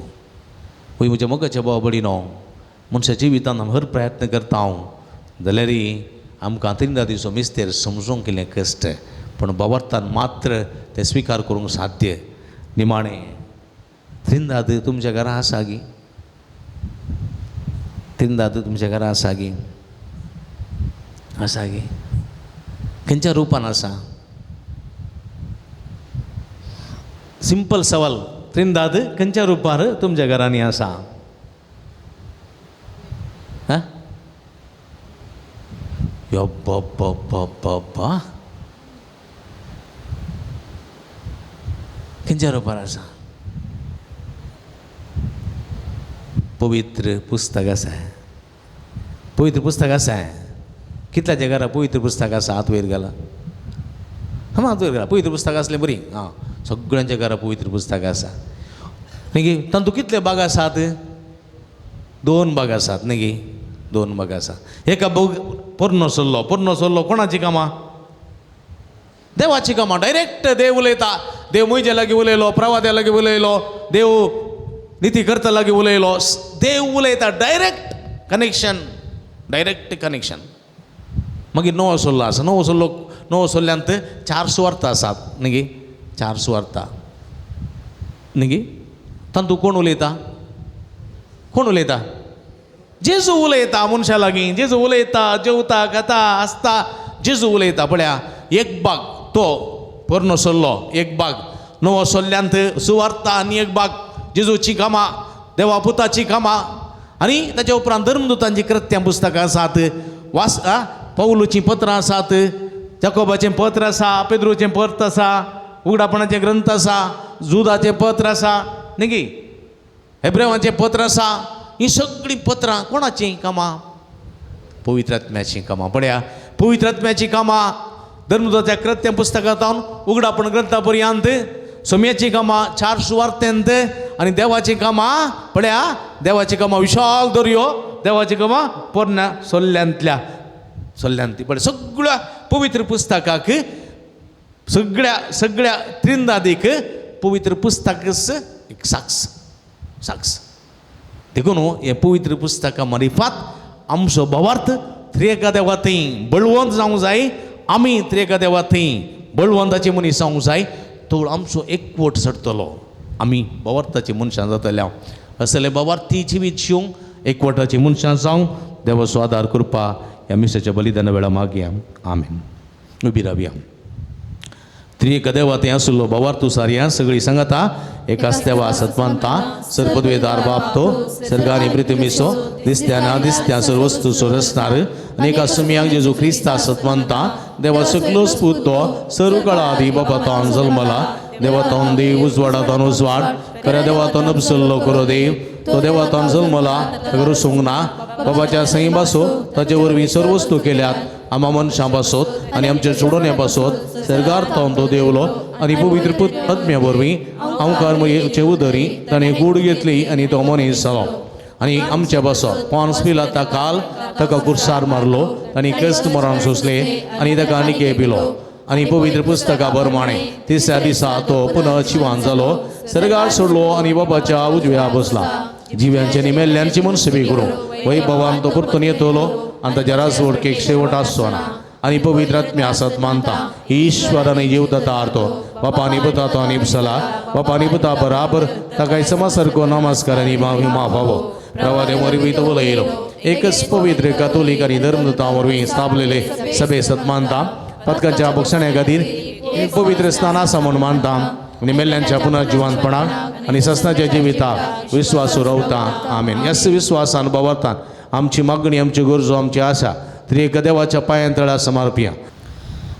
B: पळय म्हज्या मोगाच्या भाव भयणीनो मनशाच्या जिवितांत हर प्रयत्न करता हांव जाल्यार आमकां त्रिंदादी सोमिस्तेर समजूंक केलें कश्ट पूण बाबार्थान मात्र तें स्विकार करूंक साध्य निमाणें त्रिंदाद तुमच्या घरा आसा गी त्रिंदाद तुमच्या घरा आसा गी खंयच्या रुपान आसा सिंपल सवाल त्रिंदाद खंयच्या रुपार तुमच्या घरांनी आसा? हा बाबा खंयच्या रुपार आसा? पवित्र पुस्तक आसा. पवित्र पुस्तक आसा. कितल्याच्या घरा पवित्र पुस्तक आसा? हात वयर घाला. हात वयर घाला. पवित्र पुस्तक असलें बरी. हां, सगळ्यांच्या घरा पवित्र पुस्तक आसा. न्ही गे, तातूंत कितले भाग आसात? 2 भाग आसात न्ही गे, 2 भाग आसा. एका भाग पोरनो सल्लो कोणाची कामां? देवाची कामां. डायरेक्ट देव उलयता. देव मोयजे लागीं उलयलो, प्रवाद्या लागीं उलयलो, देव निती करता लागीं उलयलो. देव उलयता. Direct connection. मागीर नवो सल्लो आसा. नवो सल्ल्यांत 4 सुवार्ता आसात न्ही गे, 4 सुवार्ता न्ही गे. तातूंत कोण उलयता? जेजू उलयता मनशा लागीं. जेजू उलयता, जेवता, खाता, आसता. जेजू उलयता. पळया, एक भाग तो पोरनो सल्लो, एक भाग नवो सल्ल्यांत सुवार्ता, आनी एक भाग जेजूची कामां, देवा पुताची कामां. आनी ताच्या उपरांत धर्मदुतांची कृत्यां पुस्तकां आसात. पौलुचीं पत्रां आसात, जाकोबाचें पत्र आसा, पेद्रूचें पत्र आसा, उगडापणाचें ग्रंथ आसा, जुदाचें पत्र आसा न्ही गे, हेब्रेवाचें पत्र आसा. हीं सगळीं पत्रां कोणाचीं कामां? पवित्र आत्म्याचीं कामां. पळया, पवित्र आत्म्याचीं कामां धर्मदुताच्या कृत्यां पुस्तकांतून उगडापण ग्रंथा पर्यंत, सोम्याची कामां 4 सुवार्थ्यांत, आनी देवाची कामां. पळया, देवाची कामां विशाल दर्यो, देवाची कामां पोरण्या सल्ल्यांतल्या. पळय, सगळ्या पवित्र पुस्तकाक, सगळ्या त्रिंदादीक पवित्र पुस्तकच एक साक्ष. देखून हे पवित्र पुस्तका मार्फत आमचो भावार्थ त्रिएका देवा थंय बळवंत जावंक जाय. आमी त्रिएका देवा थंय बळवंताचे मनीस जावंक जाय. तो आमचो एकवट सरतलो. आमी भावार्थाची मनशां जातल्या. असले भावार्थी जिवीत जिवंक एकवटाची मनशां जावंक देवाचो आदार करपा ह्या मिसाच्या बलिदाना वेळा मागया. आमेन. उबी रावया. त्रिएका देवा थंय आसलो भावार्थू सारया सगळीं सांगाता. एकाच देवा सत्वांता सर्पद्वेदार बाप तो सर्गानी पृथ्वीसो दिसत्या ना दिसत्या सर्व वस्तू सोरसणार. अनेका सुमयांक जेजू ख्रिस्ता सत्वांता देवा सकलो स्पूत तो सर्व काळा आदी बापातान जल्मला. देवातान देव उजवाडातान उजवाड खऱ्या देवातान नबसल्लो करो देव. तो देवातान जल्मला करू सोंगना. बाबाच्या सई बासो ताचे वरवीं सर्व वस्तू केल्यात. आम्हा मनशां बासोत आनी आमच्या चुडोन्या बासोत सर्गार तो देवलो आनी पवित्र पूत आत्म्या वरवीं आमकां मयेचे उदरी ताणें कूड घेतली आनी तो मनीस जालो. आनी आमच्या बासोत पॉन्स पिलाता काल ताका कुर्सार मारलो आनी कस्त मरण सोंसले आनी ताका निके पिलो. आनी पवित्र पुस्तका प्रमाणे तिसऱ्या दिसा तो पुनः जिवान जालो, सर्गार सोडलो आनी बाबाच्या उजव्या बसला. जिव्यांचे आनी मेल्ल्यांची मन सेवे करूं वैभवान तो परतून येतलो आनी ताच्या राजवडकेक शेवट आसचो ना. आनी पवित्र आत्म्या आसत मानता ईश्वरान जीवदाता आरतो बापानी पुता तो आनी उपसला बापानी पुता बराबर ताका समा सारको नमस्कार आनी महिमा फावो. प्रवादे वरवीं तो उलयलो. एकच पवित्र कातोलीक आनी धर्मदुतां वरवीं स्थापलेले सभे सतमानता. पथकाच्या भक्षण्या खातीर पवित्र स्नान आसा म्हूण मानता आनी मेल्ल्यांच्या पुनर्जिवानपणाक आनी सस्नाच्या जिविताक विस्वासू रावता. आमेन. ह्याच विस्वासान भावार्थान आमची मागणी, आमची गरजो, आमची आशा त्रिएका देवाच्या पांयांतळा समर्पिया.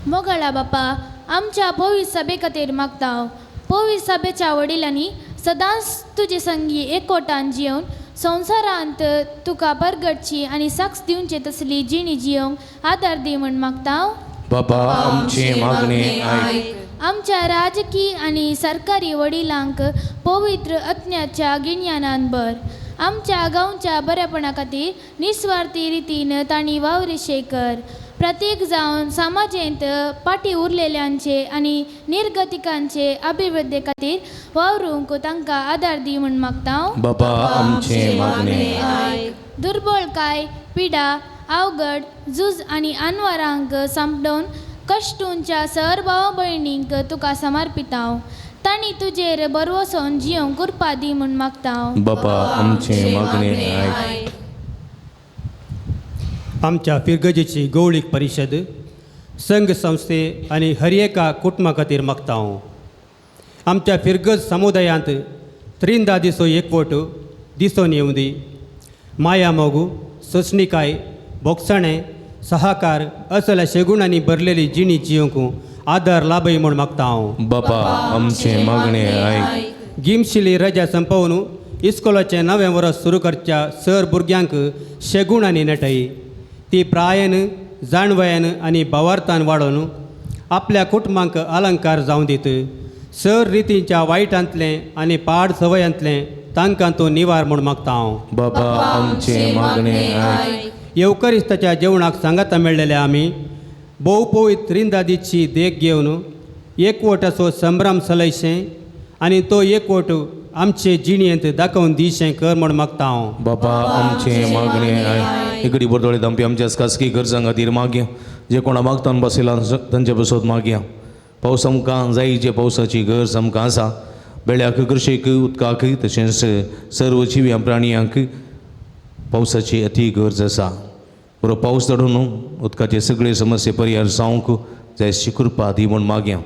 H: मोगळा बापा, आमच्या पवित्र सभे खातीर मागता. पवित्र सभेच्या वडिलांनी सदांच तुजे संगी एकवटान जिवन संवसारांत तुका परगटची आनी साक्ष दिवचे तसली जिणी जिवंक आदार दी म्हूण मागता.
B: बापा, आमची मागणी आयक.
H: आमच्या राजकीय आनी सरकारी वडिलांक पवित्र आत्म्याच्या गिन्यानान भर. आमच्या गांवच्या बरेपणा खातीर निस्वार्थी रितीन तांणी वावरिशे कर. प्रत्येक जावन समाजेंत पाटी उरलेल्यांचे आनी निर्गतिकांचे अभिवृद्धी खातीर वावरूंक तांकां आदार दी म्हूण मागता.
B: बापा, आमची मागणी आयक.
H: दुर्बळकाय, पिडा, अवघड झूज आनी आनवारांक सांपडोवन कश्टूंच्या सर भाव भयणींक तुका समर्पिता. तांणी तुजेर बरवोसन जिवंक कृपा दी म्हूण मागता.
B: बापा, आमची मागणी आयक.
I: आमच्या फिरगजेची गवळीक परिशद संघ संस्थे आनी हर एका कुटुंबा खातीर मागता. आमच्या फिरगज समुदायांत त्रिंदा दिसो एकवट दिसून येऊ दी माया मोगू सोसणीकाय बोगसणे सहाकार असल्या शेगुणांनी भरलेली जिणी जियोंकू आदर लाभय म्हूण मागता हांव.
B: बापा आमचे मागणे आयक.
I: गिमशिली रजा संपवून इस्कोलाचें नवें वर्स सुरू करच्या सर भुरग्यांक शेगूण आनी नटय ती प्रायेन जाणवयान आनी भावार्थान वाडोवन आपल्या कुटुंबांक अलंकार जावं दीत. सर रितींच्या वायटांतलें आनी पाड संवयांतलें तांकां तूं निवार म्हूण मागता हांव.
B: बापा आमचे मागणे आयक.
I: येवकरिस्ताच्या जेवणाक सांगाता मेळ्ळेले आमी भोव पवित्र त्रिंदादीची देख घेवन एकवट असो संभ्रम चलयशें आनी तो एकवट आमचे जिणेंत दाखोवन दिशें कर म्हूण मागता हांव.
B: बापा आमचे मागणे आयक. एकडी बरदोळे तांपी आमच्या खासगी गरजां खातीर मागया. जे कोणा मागतान बसयला तांचे बसत मागया. पावस आमकां जाय जे पावसाची गरज आमकां आसा. बेळ्याक कृशेक उदकाक तशेंच सर्व जिव्या प्राणयांक पावसाची अती गरज आसा. बरो पावस धडून उदकाचे सगळे समस्ये परिहार जावंक जाय अशी कृपा दी म्हूण मागया.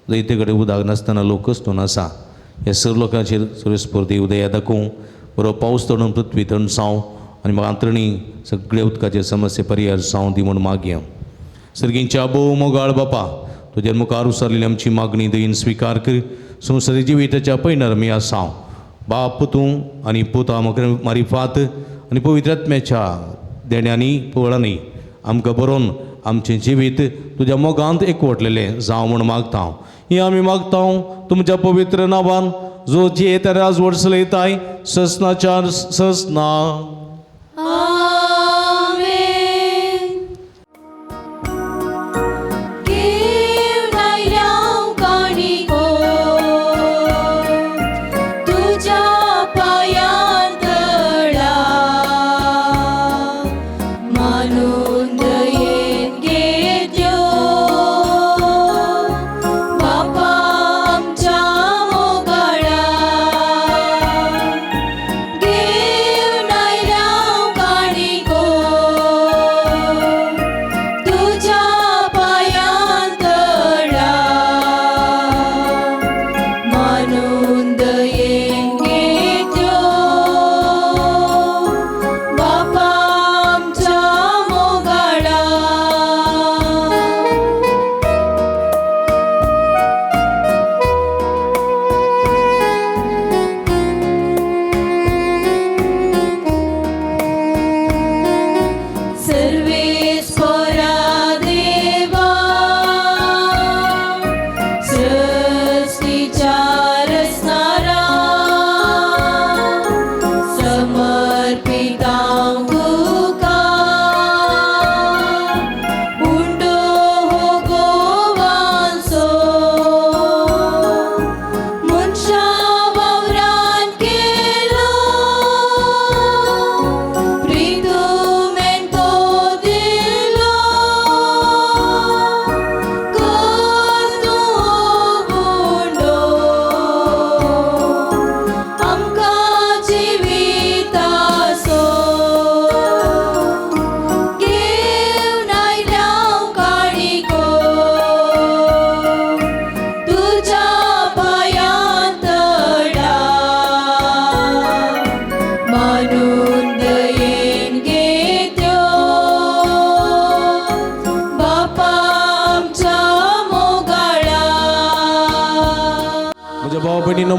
B: जायते कडेन उदक नासतना लोक कस्तून आसा. हे सर लोकांचेर सुरेस्फूर्ती उदया दाखोवं. बरो पावस धडून पृथ्वी थंड जावं आनी म्हाका आंतरणी सगळे उदकाचे समस्ये परिहार जावं दी म्हूण मागया. सर्गींच्या बोव मोगाळ बापा तुज्या मुखार उसरलेली आमची मागणी दयेन स्विकार कर. संवसारी जिविताच्या पैणार आमी आसां. बाप तूं आनी पुता मारिफात आनी पवित्र आत्म्याच्या देण्यांनी पळांनी आमकां बरोवन आमचें जिवीत तुज्या मोगांत एकवटलेलें जावं म्हूण मागता हांव. ही आमी मागता तुमच्या पवित्र नांवान जो जे तेन्ना राजवट चलयताय ससनाच्या ससना.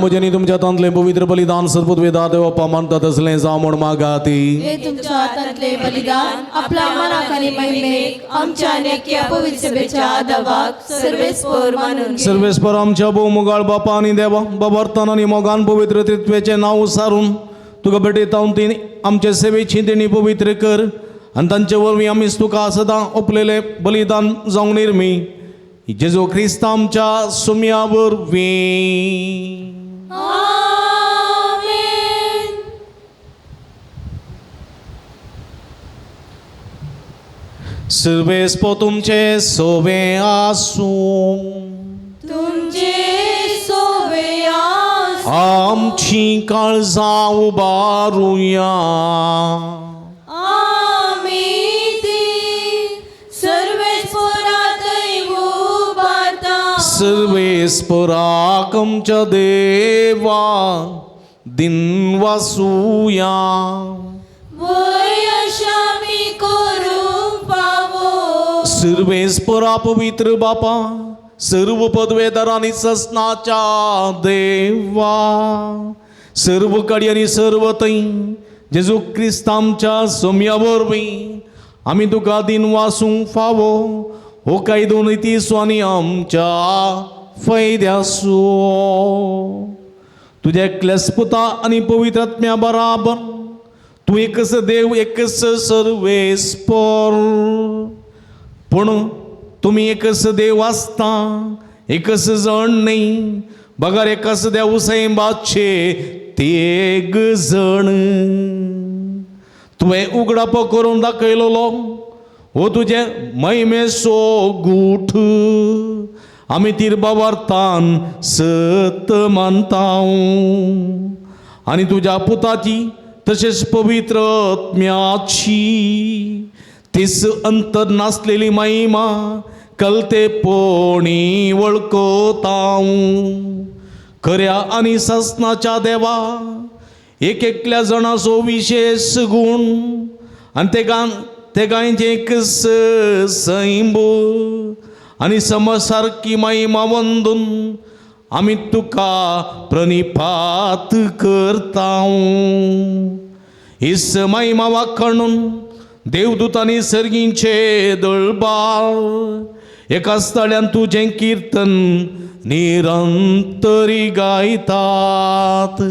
B: म्हज्यानी तुमच्या हातांतलें पवित्र बलिदान सर्वोत वेदा देवपा मानतात असलें जावं म्हूण मागाती.
E: हे तुमच्या हातांतले बलिदान आपल्या मनाक आनी महिमेक आमच्या नेक्या पवित्र सभेच्या आदावाक सर्वेस्पर मानून घे.
A: सर्वेस्पर आमच्या भोव मोगाळ बापा आनी देवा बाबार्थान आनी मोगान पवित्र त्रित्वेचें नांव सारून तुका भेटयता ती आमच्या सेवेची देणी पवित्र कर आनी तांचे वरवीं आमी तुका सदां ओपलेले बलिदान जावं निर्मी जेजू क्रिस्त आमच्या सुम्या वरवीं. सर्वेस्पो तुमचे सोबे आसूं.
E: तुमचे सोबे आसूं.
A: आमची काळजां उबारुया.
E: आमी ती सर्वेस्परांतय उबारता.
A: सर्वेस्पराक आमच्या देवा दिन वासूया.
E: वयशामी करू पावो
A: सर्वेस्परा पवित्र बापा, सर्व पदवेदार आणि ससनाच्या देवा, सर्व कडी आणि सर्व तै जेजू ख्रिस्त आमच्या सोम्यावरवी आम्ही तुका दिन वासूंक फावो. हो काही दोन तीस आणि आमच्या फायद्यासो तुझ्या क्लस्पुता आणि पवित्र आत्म्या बराबर तू एकच देव एकच सर्वेस्पर. पण तुम्ही एकच देव असता एकच जण नाही बघा एकाच देव सैंबाचे तेग जण. तुवें उगडाप करून दाखयलोलो हो तुझे महिमेसो गूठ आमी तिरबावार्थान सत मानतां. आणि तुझ्या पुताची तसेच पवित्र आत्म्याची तीस अंतर नासलेली महिमा कलतेपणी वळखतां. खऱ्या आणि ससनाच्या देवा एक एकल्या जणाचो विशेष गुण आणि ते गायचे एक सैंब आणि समसारकी महिमा वंदून आम्ही तुका प्रणिपात करतां. इस महिमा वाखाणून देवदूतांनी सर्गींचे दळबार एका स्थळ्यान तुझें कीर्तन निरंतरी गायतात.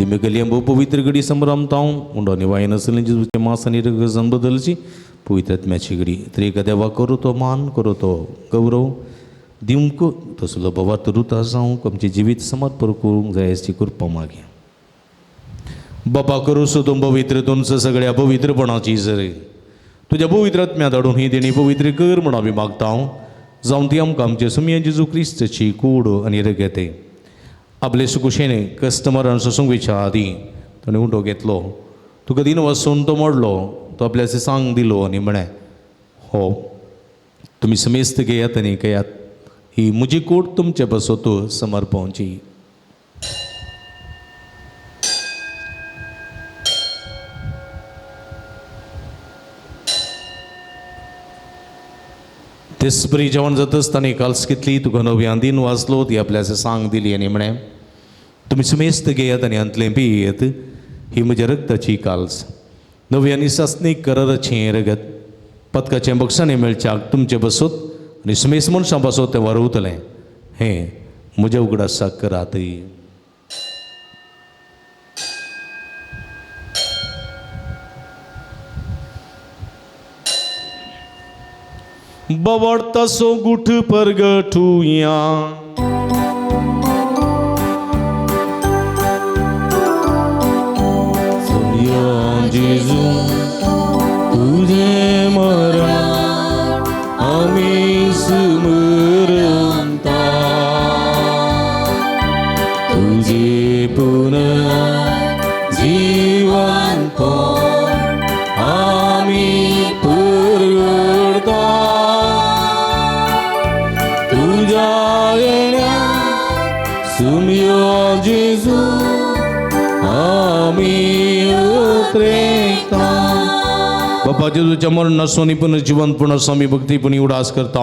A: मिगलियं पवित्र गडी संभ्रमताऊं उंडो निवायन असलें जेजूचे मास आनी रगत बदलची पवित्र आत्म्याची गडी तर एका देवा करो तो मान करो तो गौरव दिवंक तसलो भवात रुता जावंक आमचे जिवीत समर्पण करूंक जाय अशी कृपा मागे. बापा करू सोदूं पवित्र तुमचं सगळ्या पवित्रपणाची जर तुझ्या पवित्र आत्म्या धाडून ही देणी पवित्र कर म्हण आमी मागता. जावं ती आमकां आमचे सुमया जेजू क्रिस्ताची कूड आनी रगत आपले सुकुशेने कस्टमरांचो संगीच्या आदी ताणें उंटो घेतलो तुका दिन वचून तो मोडलो तो आपल्याचे सांग दिलो आनी म्हणे हो तुमी समेस्त घेयात आनी घेयात ही म्हजी कूड तुमचे बसोत समर्पणची. तेच बरी जेवण जातच ताणें काल्स घेतली तुका नव्यान दिन वाचलो ती आपल्याचे सांग दिली आनी म्हणे तुमी सुमेस्त घेयात आनी अंतलें पियेत ही म्हज्या रक्ताची काल्स नव्यानी सासनीक कराराचें रगत पदकाचें बक्षांनी मेळच्याक तुमचे बसोत आनी सुमेस्त मनशां बसोत तें वारवतलें हें म्हज्या उगडासाक करात. बवड़ता सो गुठ परगटूया जेजू तुझे मरण आम्ही स्मरता तुझे पुनः जीवन पण आम्ही परगडता तुझ्या येण्या सुमयो जेजू आम्ही बापा जेजूच्या मरणासोनी पुनर्जीवन स्वामी भक्तीपणी उडास करता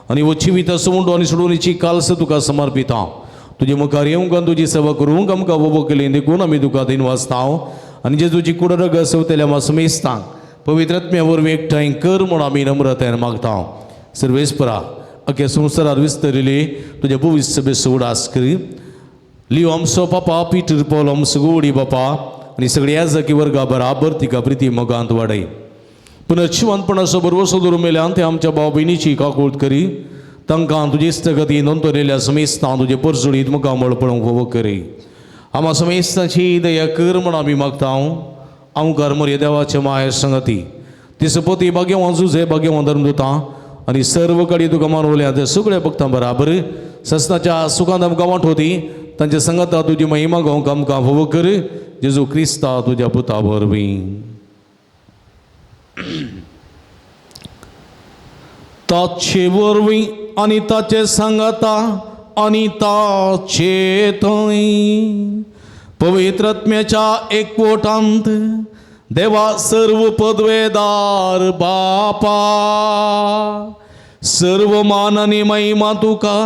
A: आणि वचिवीत समुंड आणि सोडवणीची काल्स तुका समर्पिता.
B: तुझे मुखार येवंक आनी तुजी सेवा करूंक आमकां वोबो केली देखून आमी तुका दिन वाचताव आनी जेजूची कुडर घसवतल्या मासमेस्तांक पवित्र आत्म्या वरवीं एकठांय कर म्हूण आमी नम्रतायेन मागताव. सर्वेस्परा अख्या संवसारार विस्तरिल्ली तुज्या पवित्र सभेचो उडास कर. लिव आमचो पापा पिटर पॉल आमचो गोडी बापा आनी सगळ्या जाकी वर्गा बराबर तिका प्रिती मोगांत वाडय. पुनर्जीवनपणाचो बरोबर सोदून मेल्यान ते आमच्या भाव भयणीची काकूळट करी. तांकां तुजे इस्तगती नोंदवलेल्या समेस्तां तुजे परजुळीत मुखार मळपणूक फोव करी. आम्हा समेस्ताची दया कर म्हूण आमी मागताव. आमकां मरे देवाचे माहेर संगती तिसपती भाग्यवान जुजे भाग्यवान धर्मदूतां आनी सर्व कडेन तुका मानवल्या त्या सगळ्या भक्तां बराबर सस्ताच्या सुखांत आमकां वांटोवती तांच्या संगता तुजी महिमा गावंक आमकां फोव कर. जेजू क्रिस्ता तुज्या पुता वरवीं. ताचे वरवीं आनी ताचे सांगाता आनी ताचे थंय पवित्र आत्म्याच्या एकवटांत देवा सर्व पदवेदार बापा सर्व मान आनी महिमा तुका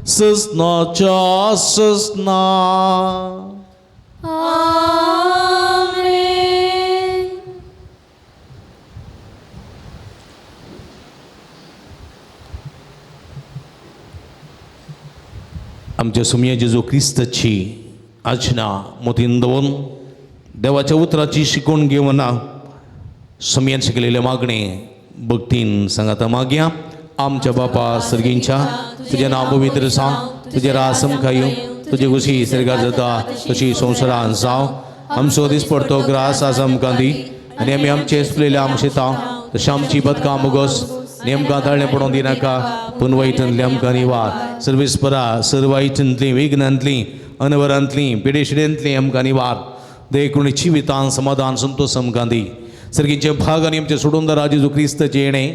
B: ससनाच्या ससना.
E: आमेन.
B: आमच्या सुमया जेजू क्रिस्ताची आजना मोतीन दवरून देवाच्या उतराची शिकवण घेवना सुमयान शिकलेले मागणे भक्तीन सांगाता मागया. आमच्या बापा सर्गींच्या तुझे नाव पवित्र सांग. तुझे राज समखायो तुझे खुशी सर्गार जाता तशी संवसारान जाव. आमचो दीस पडतो ग्रास आज आमकां दी आनी आमी आमचे इसलेले आमचे ताव तशें आमची बदकां मुगोस नेमकां ताळणे पडोवन दिनाका पूण वायटांतली आमकां निवार. सर्वेस्परा सर्व वायटांतली विघ्नांतली अनवरांतली पिडेशिडेंतली आमकां निवार. देखून जिवितान समाधान संतोष आमकां दी. सर्गीचे भाग आनी आमचे सोडून दा जेजू क्रिस्ताचे येणे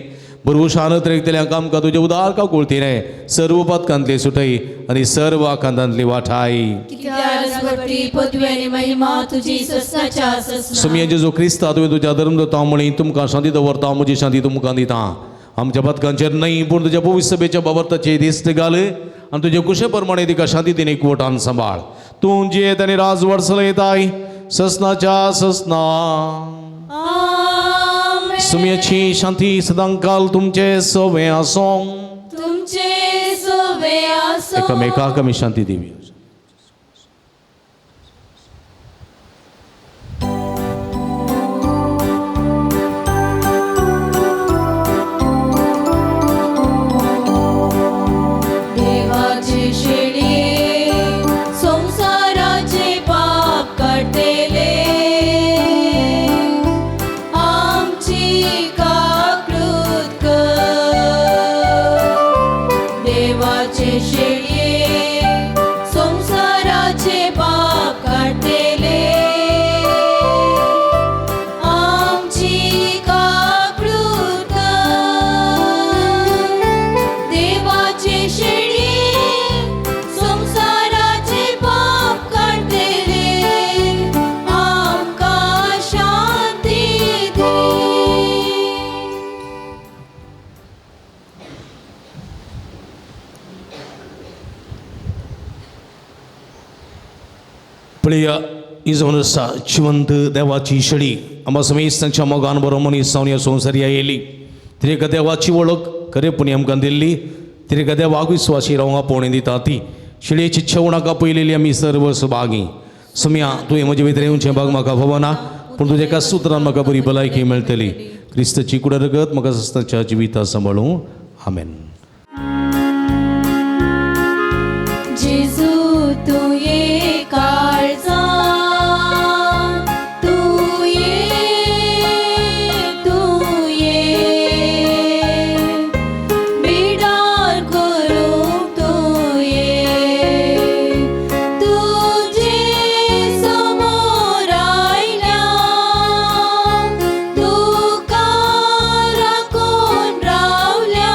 B: भरवशान तरेकतल्यांक आमकां तुजे उदार का कोळतीने सर्व पदकांतली सुटय आनी सर्व आकांतांतली वाठाय. सुमया जेजू क्रिस्ता तुवें तुज्या धर्मदूतां म्हणी तुमकां शांती दवरता म्हजी शांती तुमकां दिता. आमच्या पदकांचेर न्हय पूण तुज्या पवित्र सभेच्या बाबताचे दिश्ट घाल आनी तुजे कुशे प्रमाणे तिका शांती दिन एकवटान सांबाळ. तूं जियेत आनी राजवट चलयताय ससनाच्या ससना. सुमयाची शांती सदांकाल तुमचे सोबे आसूं.
E: तुमचे सोबे आसूं.
B: एकामेकाक आमी शांती दिवया.
E: देवाचे शेडे संसाराचे पाप काढतेले आमची काकृत कर. देवाचे शेडे संसाराचे पाप काढतेले आमची काकृत कर. देवाचे शेडे संसाराचे पाप काढतेले आमकां शांती दी.
B: पळया ही जावन आसा जिवंत देवाची शेळी आम्हा समेस्तांच्या मोगान बरो मनीस जावन ह्या संवसारी येयली. तिका देवाची वळख खरेपणी आमकां दिल्ली. तिका देवाक विस्वासी रावंक पळोवणी दिता ती शेळयेची छवणाका पयलेली आमी सर्व सुभागी. सुमया तुवें म्हजे भितर येवचें भाग म्हाका खबना पूण तुज्या एका सुत्रान म्हाका बरी भलायकी मेळटली. क्रिस्ताची कुडरगत म्हाका सस्ताच्या जिविता सांबाळूं. आमेन.
E: जेजू तू ये काळजा तू ये बिडार करूंक तू ये. तुजे समोर आयल्या तुका राखून रावल्या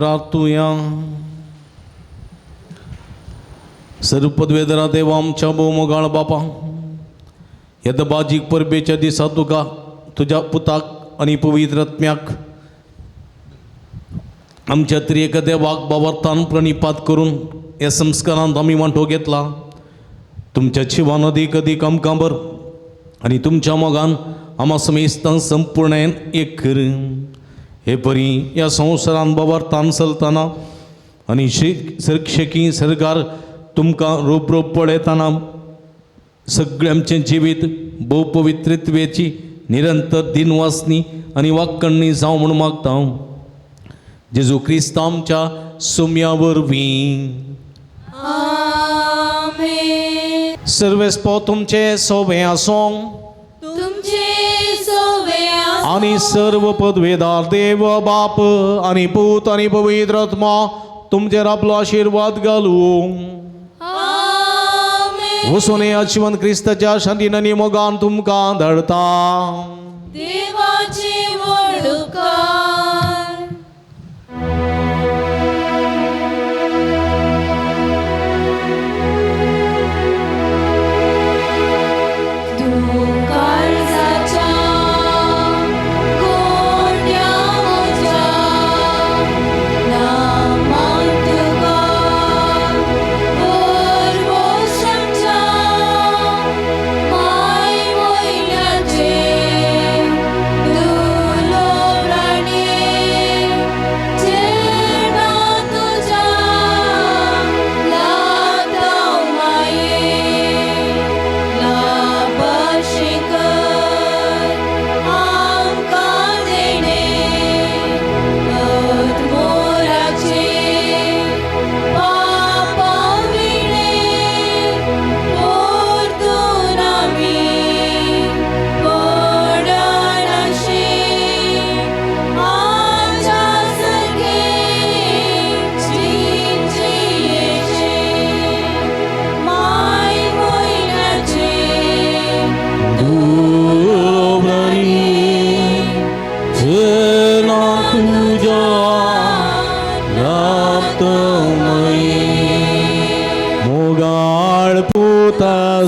A: प्रार्थुया. सर्व पदवेदरा देवा आमच्या मोगाळ बापा, ह्या दबाजीक परबेच्या दिसा तुका तुझ्या पुताक आणि पवित्र आत्म्याक आमच्या त्रिएक देवाक बावर्तान प्रणिपात करून ह्या संस्कारांत आमी वांटो घेतला. तुमच्या जिवान अदीक अदीक आमकां बर आनी तुमच्या मोगान आम्हा समेस्तांक संपूर्णेन एक कर. हे परी ह्या संवसारान बावर्तान चलतना आनी शिक्षकी सरकार तुमकां रोप रोप पळयतना सगळें आमचें जिवीत भोव पवित्रत्वेची निरंतर दिनवासनी आनी वाक्कणणी जावं म्हूण मागता हांव. जेजू क्रिस्त आमच्या सुम्या वरवीं.
E: आमेन.
A: सर्वेस्पो तुमचे सोबे आसूं
E: तुमचे सोवे
A: आणि सर्व पदवेदार देव बाप आणि पूत आणि पवित्र आत्मा तुमचेर आपलो आशीर्वाद घालूं.
E: आमेन.
A: वसून आजीवन क्रिस्ताच्या शांतीन आनी मोगान तुमकां धाडटा.
E: देवाचे वडुकार.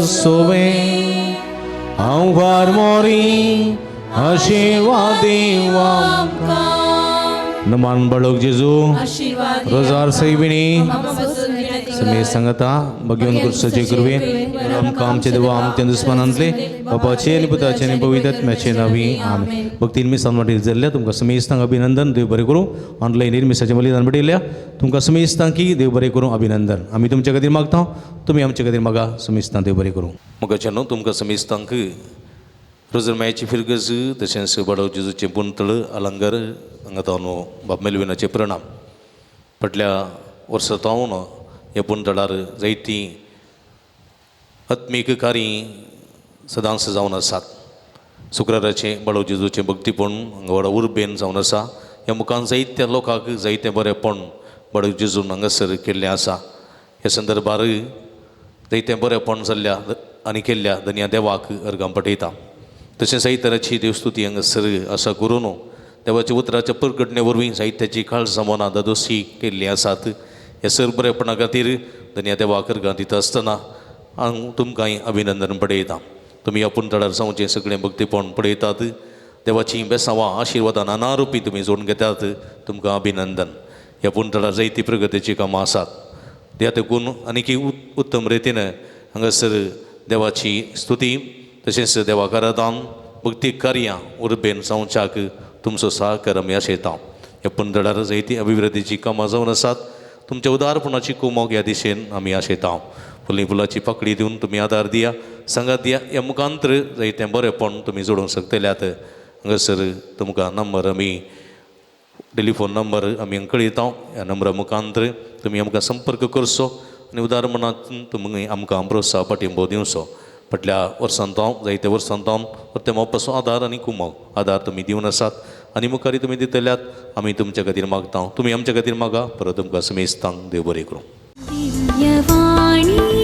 A: सोबे हांव वार मोरी आशीर्वाद देवा नमान बळोक जेजू
E: आशीर्वाद
A: रोजार सैबिणी
E: आमपासून
A: समे सांगता भगवान कृष्णाचे कृपे आमकां आमचे देवा आमच्या दुस्मानांतले बापाचे आनी पुताचे आनी पवित्र आत्म्याचे नावी आमेन. भक्तीन मिसान वाटेर जाल्ल्या तुमकां समेस्तांक अभिनंदन. देव बरें करूं. ऑनलायन निर्मिसाचें बलिदान पडयल्या तुमकां समेस्तांकी देव बरें करूं. अभिनंदन. आमी तुमचे खातीर मागता, तुमी आमचे खातीर मागा. समेस्तांक देव बरें करूं. मोगाच्या न्हू तुमकां समेस्तांक रोजरमायाची फिरगज तशेंच बडो जेजूचें पुंतळ अलंगर हांगा न्हू बाब मेलविनाचे प्रणाम. फाटल्या वर्सांतावन ह्या पुंतळार जायतीं आत्मीक कार्य सदांच जावन आसात. शुक्राराचें बडो जेजूचें भक्तीपण हांगा व्हडा उर्बेन जावन आसा. ह्या मुखान जायत्या लोकांक जायतें बरेंपण बडो जेजून हांगासर केल्लें आसा. ह्या संदर्भार जायतें बरेंपण जाल्ल्या आनी केल्ल्या धन्या देवाक अर्गां पठयता. तशेंच जायतराची देवस्तुती हांगासर आसा करून देवाच्या उतराच्या प्रकटणे वरवीं जायत्याची काळजामोना दादोशी केल्लीं आसात. ह्या सर बरेपणा खातीर धन्या देवाक अर्गां दिता आसतना हांव तुमकांय अभिनंदन पळयता. तुमी ह्या पुंतळार जावचें सगळें भक्तीपण पळयतात. देवाची बेसांवां आशिर्वादां नानारुपी तुमी जोडून घेतात. तुमकां अभिनंदन. ह्या पुंतळार जायती प्रगतीची कामां आसात. त्या देखून आनीक उत्तम रितीन हांगासर देवाची स्तुती तशेंच देवाक आराधन भक्ती कार्यां उर्बेन जावच्याक तुमचो सहकार आमी आशेता. ह्या पुंतळार जायती अभिवृद्धीची कामां जावन आसात. तुमच्या उदारपणाची कुमोग ह्या दिशेन आमी आशेता. फुली फुलाची पाकळी दिवन तुमी आदार दिया, सांगात दिया. ह्या मुखांतर जायतें बरेंपण तुमी जोडूंक शकतल्यात. हांगासर तुमकां नंबर आमी टेलिफोन नंबर आमी कळयता. ह्या नंबरा मुखांतर तुमी आमकां संपर्क करचो आनी उदारपणांतून तुमी आमकां प्रोत्साह पाठिंबो दिवचो. फाटल्या वर्सांतां जायत्या वर्सांतां प्रत्येक पासून आदार आनी कुमोग आदार तुमी दिवन आसात आनी मुखारी तुमी दितल्यात. आमी तुमच्या खातीर मागता. तुमी आमच्या खातीर मागा. परत तुमकां समेस्तांक देव बरें करूं.
H: दिव्यवाणी